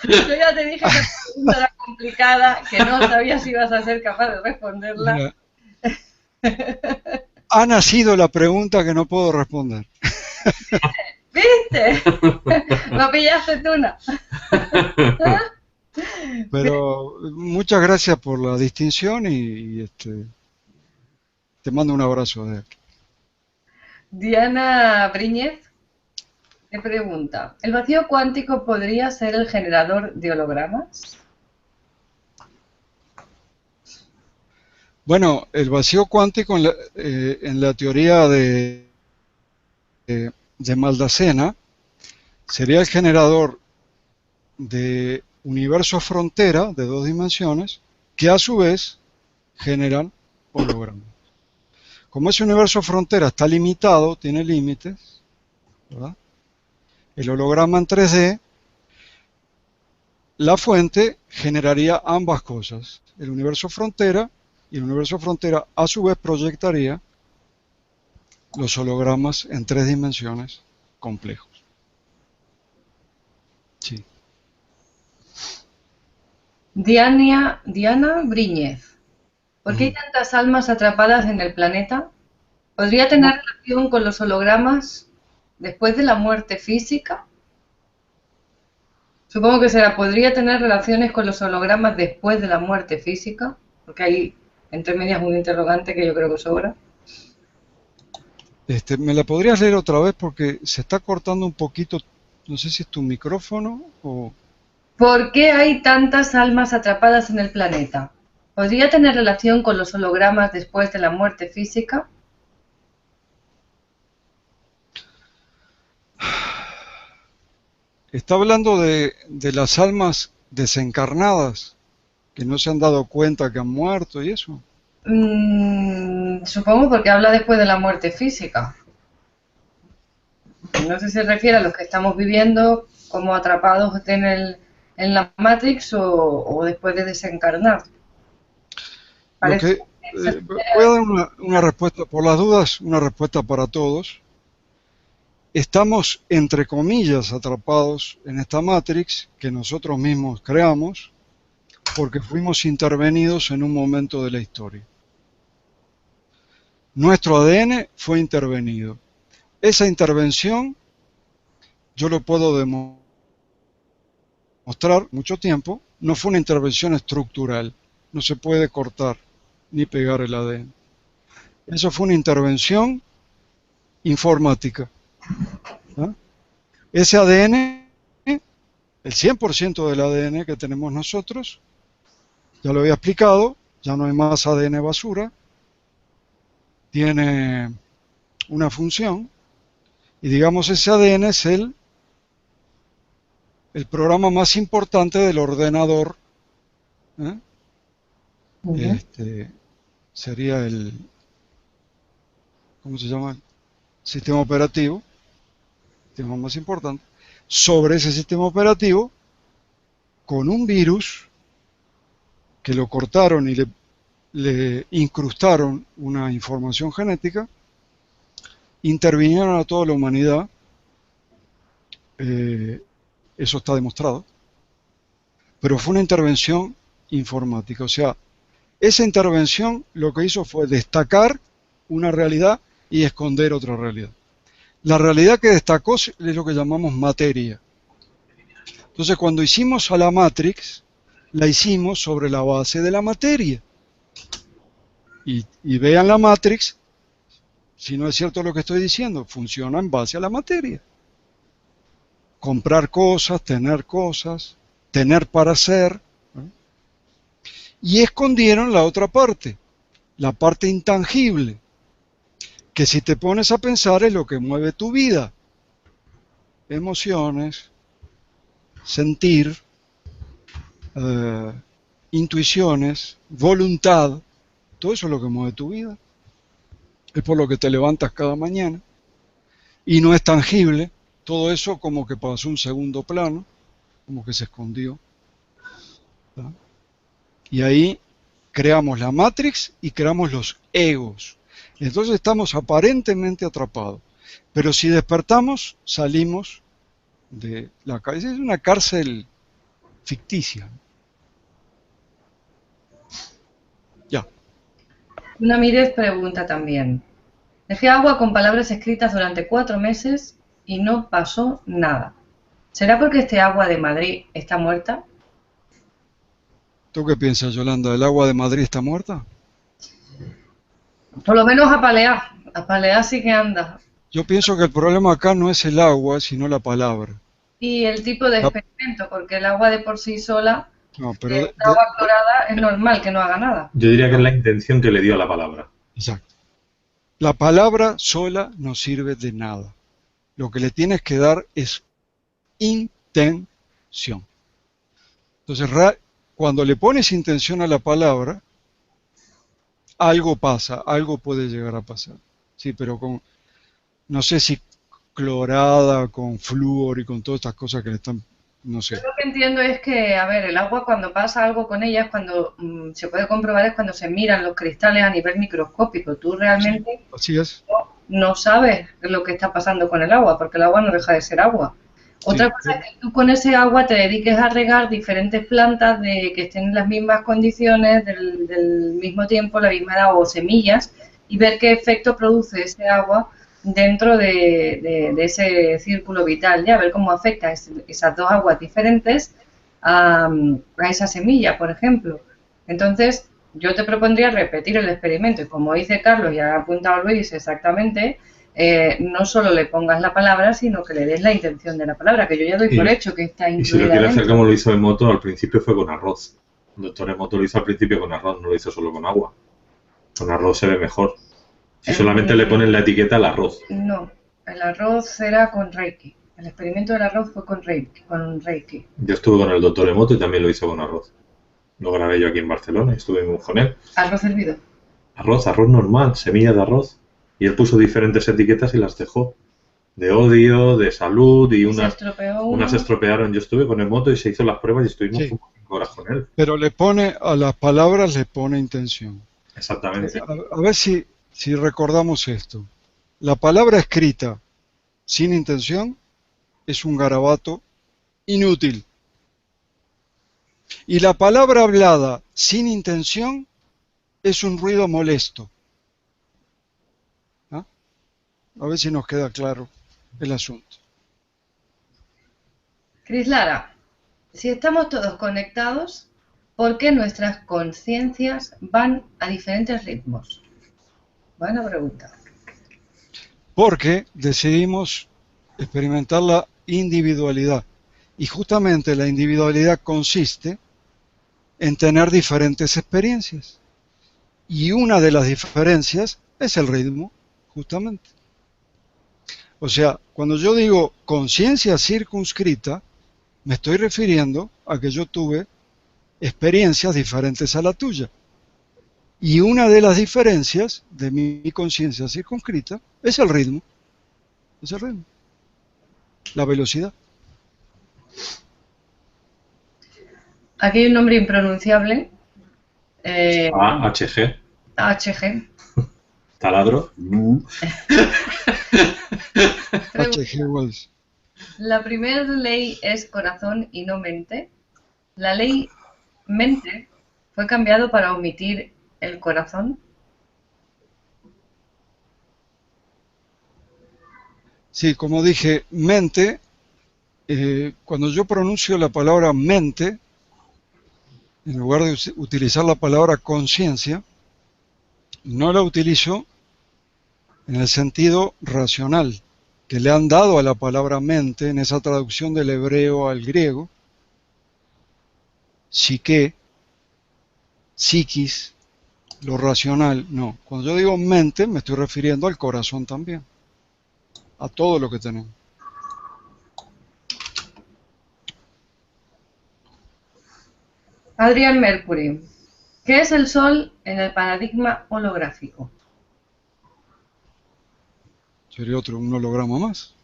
Yo ya te dije que la pregunta era complicada, que no sabía si ibas a ser capaz de responderla. Mira, ha nacido la pregunta que no puedo responder. ¿Viste? Lo pillaste, Tuna. Pero muchas gracias por la distinción y te mando un abrazo de aquí. Diana Briñez te pregunta, ¿el vacío cuántico podría ser el generador de hologramas? Bueno, el vacío cuántico en la teoría de Maldacena sería el generador de universos frontera de 2 dimensiones que a su vez generan hologramas. Como ese universo frontera está limitado, tiene límites, ¿verdad? El holograma en 3D la fuente generaría ambas cosas, el universo frontera, y el universo frontera a su vez proyectaría los hologramas en 3 dimensiones complejos. Sí. Diana Briñez. ¿Por qué hay tantas almas atrapadas en el planeta? ¿Podría tener relación con los hologramas después de la muerte física? Supongo que será, ¿podría tener relaciones con los hologramas después de la muerte física? Porque hay entre medias un interrogante que yo creo que sobra. ¿Me la podrías leer otra vez? Porque se está cortando un poquito, no sé si es tu micrófono o... ¿Por qué hay tantas almas atrapadas en el planeta? ¿Podría tener relación con los hologramas después de la muerte física? Está hablando de las almas desencarnadas, que no se han dado cuenta que han muerto y eso. Supongo porque habla después de la muerte física. No sé si se refiere a los que estamos viviendo como atrapados en la Matrix o después de desencarnar. Voy a dar una respuesta, por las dudas, una respuesta para todos. Estamos, entre comillas, atrapados en esta Matrix que nosotros mismos creamos porque fuimos intervenidos en un momento de la historia. Nuestro ADN fue intervenido. Esa intervención yo lo puedo demostrar mucho tiempo. No fue una intervención estructural. No se puede cortar ni pegar el ADN. Eso fue una intervención informática. ¿Ah? Ese ADN, el 100% del ADN que tenemos nosotros, ya lo había explicado, ya no hay más ADN basura, tiene una función, y digamos ese ADN es el programa más importante del ordenador, ¿eh? Sería ¿cómo se llama? Sistema operativo, tema más importante. Sobre ese sistema operativo, con un virus que lo cortaron y le incrustaron una información genética, intervinieron a toda la humanidad. Eso está demostrado. Pero fue una intervención informática. O sea, esa intervención lo que hizo fue destacar una realidad y esconder otra realidad. La realidad que destacó es lo que llamamos materia. Entonces, cuando hicimos a la Matrix, la hicimos sobre la base de la materia. Y vean la Matrix, si no es cierto lo que estoy diciendo, funciona en base a la materia. Comprar cosas, tener para ser, ¿no? Y escondieron la otra parte, la parte intangible, que si te pones a pensar es lo que mueve tu vida. Emociones, sentir, intuiciones, voluntad, todo eso es lo que mueve tu vida. Es por lo que te levantas cada mañana. Y no es tangible, todo eso como que pasó un segundo plano, como que se escondió. ¿Tá? Y ahí creamos la Matrix y creamos los egos. Entonces estamos aparentemente atrapados. Pero si despertamos, salimos de la cárcel. Es una cárcel ficticia. Ya. Una Mírez pregunta también. Dejé agua con palabras escritas durante 4 meses y no pasó nada. ¿Será porque este agua de Madrid está muerta? ¿Tú qué piensas, Yolanda? ¿El agua de Madrid está muerta? Por lo menos a palear. A palear sí que anda. Yo pienso que el problema acá no es el agua, sino la palabra. Y el tipo de experimento, porque el agua de por sí sola, No, pero agua clorada, es normal que no haga nada. Yo diría que es la intención que le dio a la palabra. Exacto. La palabra sola no sirve de nada. Lo que le tienes que dar es intención. Entonces, cuando le pones intención a la palabra, algo pasa, algo puede llegar a pasar. Sí, pero no sé si clorada, con flúor y con todas estas cosas que le están no sé. Yo lo que entiendo es que, a ver, el agua cuando pasa algo con ella, es cuando se puede comprobar, es cuando se miran los cristales a nivel microscópico. Tú Sí, realmente así es. no sabes lo que está pasando con el agua, porque el agua no deja de ser agua. Otra Sí, cosa es que tú con ese agua te dediques a regar diferentes plantas de que estén en las mismas condiciones, del mismo tiempo, la misma edad o semillas, y ver qué efecto produce ese agua dentro de ese círculo vital, ya ver cómo afecta esas dos aguas diferentes a esa semilla, por ejemplo. Entonces, yo te propondría repetir el experimento, y como dice Carlos y ha apuntado Luis exactamente, no solo le pongas la palabra, sino que le des la intención de la palabra, que yo ya doy por Y, hecho que está y si lo incluida quiere hacer dentro. como lo hizo Emoto, al principio fue con arroz. El doctor Emoto lo hizo al principio con arroz, no lo hizo solo con agua. Con arroz se ve mejor. Si solamente le ponen la etiqueta al arroz. No, el arroz era con Reiki. El experimento del arroz fue con Reiki. Con Reiki. Yo estuve con el doctor Emoto y también lo hizo con arroz. Lo grabé yo aquí en Barcelona y estuvimos con él. Arroz hervido. Arroz normal, semilla de arroz. Y él puso diferentes etiquetas y las dejó. De odio, de salud y Se unas estropeó unas uno. estropearon. Yo estuve con Emoto y se hizo las pruebas y estuvimos sí. como 5 horas con él. Pero le pone, a las palabras le pone intención. Exactamente. A ver si recordamos esto. La palabra escrita sin intención es un garabato inútil. Y la palabra hablada sin intención es un ruido molesto. ¿Ah? A ver si nos queda claro el asunto. Cris Lara, si estamos todos conectados, ¿por qué nuestras conciencias van a diferentes ritmos? Buena pregunta. Porque decidimos experimentar la individualidad. Y justamente la individualidad consiste en tener diferentes experiencias. Y una de las diferencias es el ritmo, justamente. O sea, cuando yo digo conciencia circunscrita, me estoy refiriendo a que yo tuve experiencias diferentes a la tuya. Y una de las diferencias de mi conciencia circunscrita es el ritmo. Es el ritmo. La velocidad. Aquí hay un nombre impronunciable. HG, HG. taladro. H.G. Wells. La primera ley es corazón y no mente. La ley mente fue cambiado para omitir el corazón. Sí, como dije, mente, cuando yo pronuncio la palabra mente, en lugar de utilizar la palabra conciencia, no la utilizo en el sentido racional que le han dado a la palabra mente en esa traducción del hebreo al griego, psique, psiquis, lo racional, no. Cuando yo digo mente me estoy refiriendo al corazón también, a todo lo que tenemos. Adrian Mercury. ¿Qué es el Sol en el paradigma holográfico? Sería un holograma más.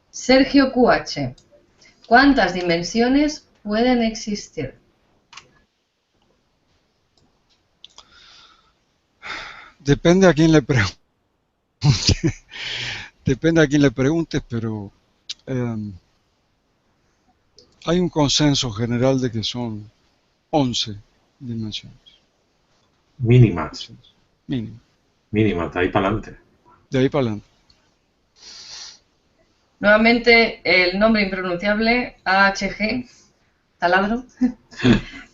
Sergio QH. ¿Cuántas dimensiones pueden existir? Depende a quién le pregunte. Depende a quién le preguntes, pero hay un consenso general de que son 11 dimensiones. Mínimas. Mínimo. Mínimas, de ahí para adelante. De ahí para adelante. Nuevamente el nombre impronunciable AHG, taladro,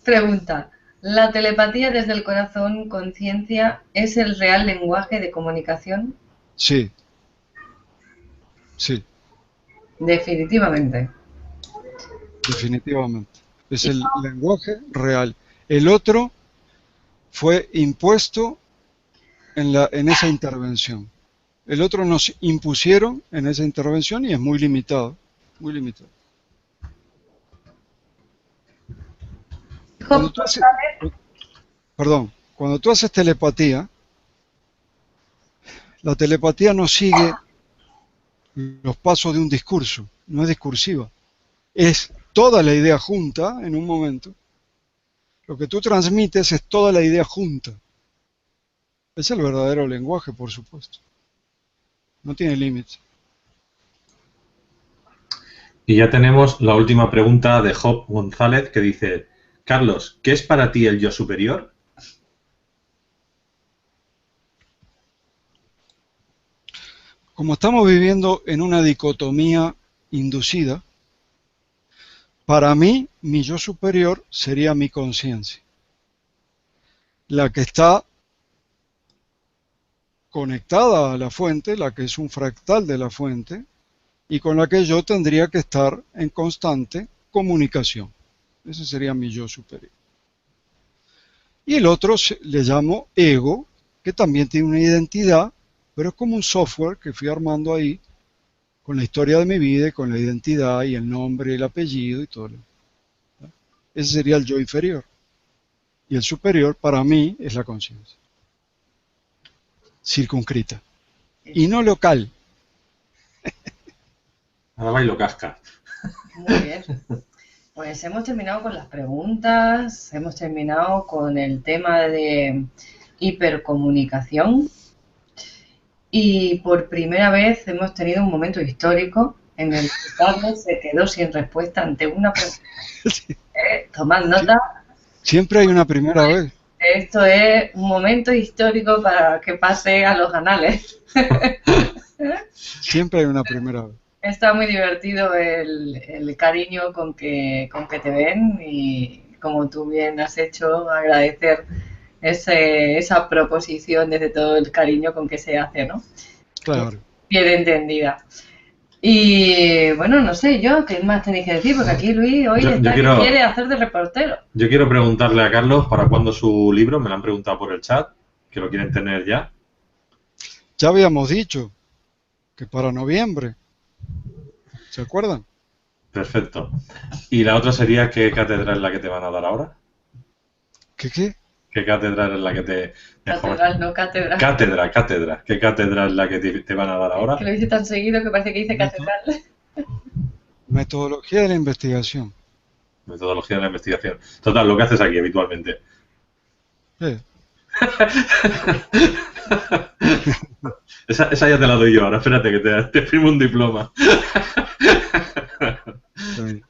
pregunta, ¿la telepatía desde el corazón, conciencia, es el real lenguaje de comunicación? Sí. Sí, Definitivamente. definitivamente. Es el lenguaje real. El otro fue impuesto en esa intervención. El otro nos impusieron en esa intervención y es muy limitado. Muy limitado. Cuando tú haces, cuando tú haces telepatía, la telepatía no sigue los pasos de un discurso, no es discursiva. Es toda la idea junta en un momento. Lo que tú transmites es toda la idea junta. Es el verdadero lenguaje, por supuesto. No tiene límites. Y ya tenemos la última pregunta de Job González que dice: Carlos, ¿qué es para ti el yo superior? Como estamos viviendo en una dicotomía inducida, para mí, mi yo superior sería mi conciencia, la que está conectada a la fuente, la que es un fractal de la fuente, y con la que yo tendría que estar en constante comunicación. Ese sería mi yo superior. Y el otro le llamo ego, que también tiene una identidad, pero es como un software que fui armando ahí, con la historia de mi vida, y con la identidad, y el nombre, y el apellido, y todo. Ese sería el yo inferior. Y el superior, para mí, es la conciencia. Circunscrita. Y no local. Ahora va y lo casca. Muy bien. Pues hemos terminado con las preguntas, hemos terminado con el tema de hipercomunicación y por primera vez hemos tenido un momento histórico en el que Carlos se quedó sin respuesta ante una pregunta. Sí. Tomad nota. Siempre hay una primera vez. Esto es un momento histórico para que pase a los anales. Siempre hay una primera vez. Está muy divertido el cariño con que te ven y como tú bien has hecho, agradecer esa proposición desde todo el cariño con que se hace, ¿no? Claro. Bien entendida. Y bueno, no sé yo, ¿qué más tenéis que decir? Porque aquí Luis hoy quiere hacer de reportero. Yo quiero preguntarle a Carlos para cuándo su libro, me lo han preguntado por el chat, que lo quieren tener ya. Ya habíamos dicho que para noviembre. ¿Se acuerdan? Perfecto. Y la otra sería, ¿qué cátedra es la que te van a dar ahora? ¿Qué? ¿Qué cátedra es la que te... Catedral, no cátedra. Cátedra. ¿Qué cátedra es la que te van a dar ahora? Que lo dice tan seguido que parece que dice catedral. Metodología de la investigación. Metodología de la investigación. Total, lo que haces aquí habitualmente. Sí. Esa ya te la doy yo ahora. Espérate que te firmo un diploma. Sí.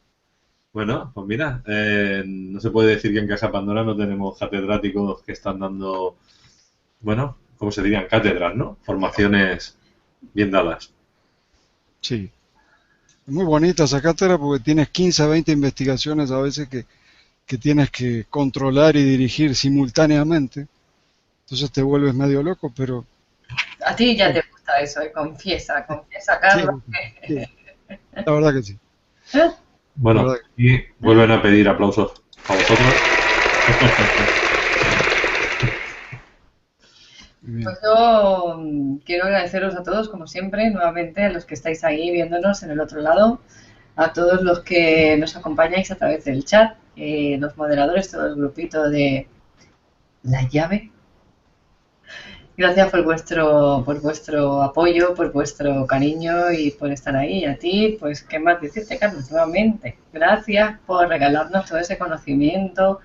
Bueno, pues mira, no se puede decir que en Casa Pandora no tenemos catedráticos que están dando, bueno, ¿cómo se dirían? Cátedras, ¿no? Formaciones bien dadas. Sí. Es muy bonita esa cátedra porque tienes 15 a 20 investigaciones a veces que tienes que controlar y dirigir simultáneamente. Entonces te vuelves medio loco, pero... A ti ya te gusta eso, confiesa, Carlos. Sí. La verdad que sí. Bueno, y vuelven a pedir aplausos a vosotros. Pues yo quiero agradeceros a todos, como siempre, nuevamente, a los que estáis ahí viéndonos en el otro lado, a todos los que nos acompañáis a través del chat, los moderadores, todo el grupito de La Llave. Gracias por vuestro apoyo, por vuestro cariño y por estar ahí. Y a ti, pues, ¿qué más decirte, Carlos? Nuevamente, gracias por regalarnos todo ese conocimiento,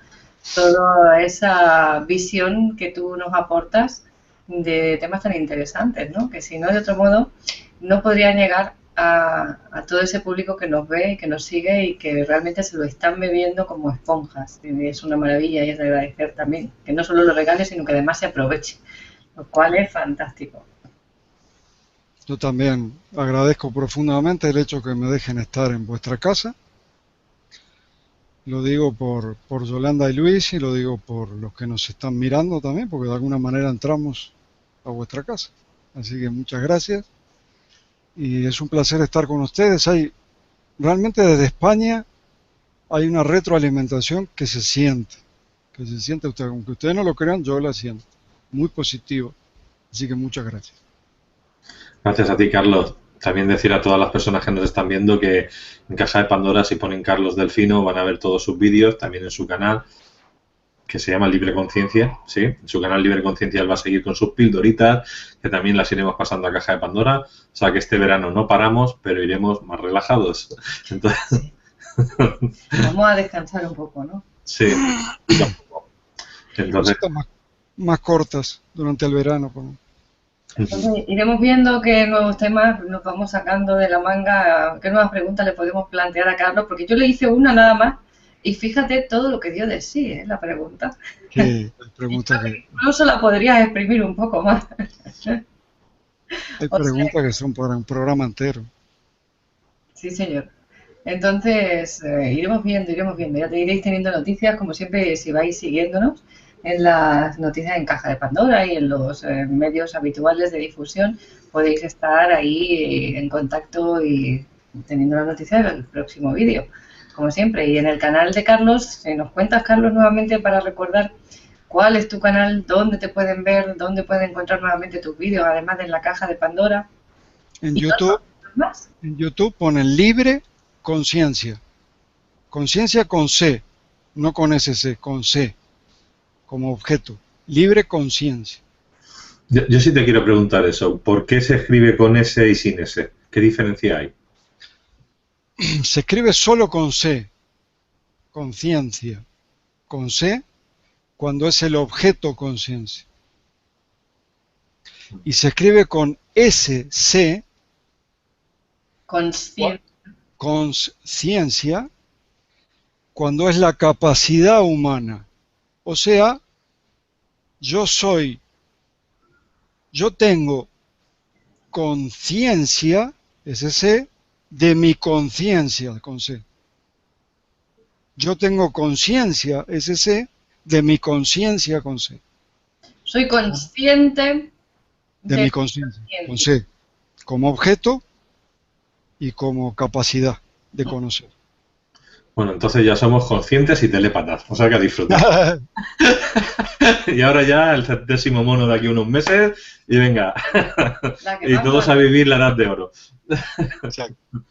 toda esa visión que tú nos aportas de temas tan interesantes, ¿no? Que si no, de otro modo, no podrían llegar a todo ese público que nos ve y que nos sigue y que realmente se lo están bebiendo como esponjas. Y es una maravilla y es de agradecer también que no solo lo regales, sino que además se aproveche, lo cual es fantástico. Yo también agradezco profundamente el hecho que me dejen estar en vuestra casa. Lo digo por Yolanda y Luis y lo digo por los que nos están mirando también, porque de alguna manera entramos a vuestra casa. Así que muchas gracias y es un placer estar con ustedes. Realmente desde España hay una retroalimentación que se siente usted, aunque ustedes no lo crean, yo la siento, muy positivo. Así que muchas gracias. Gracias a ti, Carlos. También decir a todas las personas que nos están viendo que en Caja de Pandora, si ponen Carlos Delfino, van a ver todos sus vídeos, también en su canal, que se llama Libre Conciencia, ¿sí? En su canal Libre Conciencia él va a seguir con sus pildoritas, que también las iremos pasando a Caja de Pandora. O sea que este verano no paramos, pero iremos más relajados. Entonces, Vamos a descansar un poco, ¿no? sí. Entonces, Cositas más cortas durante el verano. Entonces, iremos viendo qué nuevos temas nos vamos sacando de la manga, qué nuevas preguntas le podemos plantear a Carlos, porque yo le hice una nada más y fíjate todo lo que dio de sí, la pregunta. Que pregunta que Incluso la podrías exprimir un poco más. hay preguntas que son para un programa entero. Sí, señor. Entonces, iremos viendo, iremos viendo. Ya te iréis teniendo noticias, como siempre, si vais siguiéndonos en las noticias en Caja de Pandora y en los medios habituales de difusión, podéis estar ahí en contacto y teniendo las noticias del próximo vídeo, como siempre. Y en el canal de Carlos, si nos cuentas, Carlos, nuevamente para recordar cuál es tu canal, dónde te pueden ver, dónde pueden encontrar nuevamente tus vídeos, además de en la Caja de Pandora. En ¿Y YouTube, más? en YouTube ponen Libre Conciencia. Conciencia con C, no con SC, con C, como objeto. Libre Conciencia. yo sí te quiero preguntar eso. ¿Por qué se escribe con S y sin S? ¿Qué diferencia hay? Se escribe solo con C, conciencia, con C, cuando es el objeto conciencia. Y se escribe con SC, Consciente. conciencia, cuando es la capacidad humana. O sea, yo tengo conciencia, SC, de mi conciencia, con C. Yo tengo conciencia, SC, de mi conciencia, con C. Soy consciente De mi conciencia, con C. Como objeto y como capacidad de conocer. Bueno, entonces ya somos conscientes y telépatas. O sea que a disfrutar. Y ahora ya el 70º mono de aquí a unos meses y venga. Y todos a vivir la edad de oro. Exacto.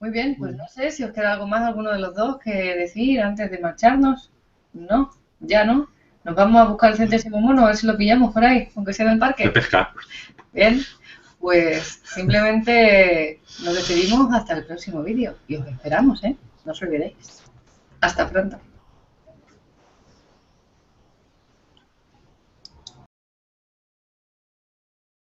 Muy bien, pues no sé si os queda algo más, alguno de los dos, que decir antes de marcharnos. No, ya no. Nos vamos a buscar el 70º mono, a ver si lo pillamos por ahí, aunque sea en el parque. De pesca. Bien, pues simplemente nos despedimos hasta el próximo vídeo y os esperamos, ¿eh? No os olvidéis. Hasta pronto.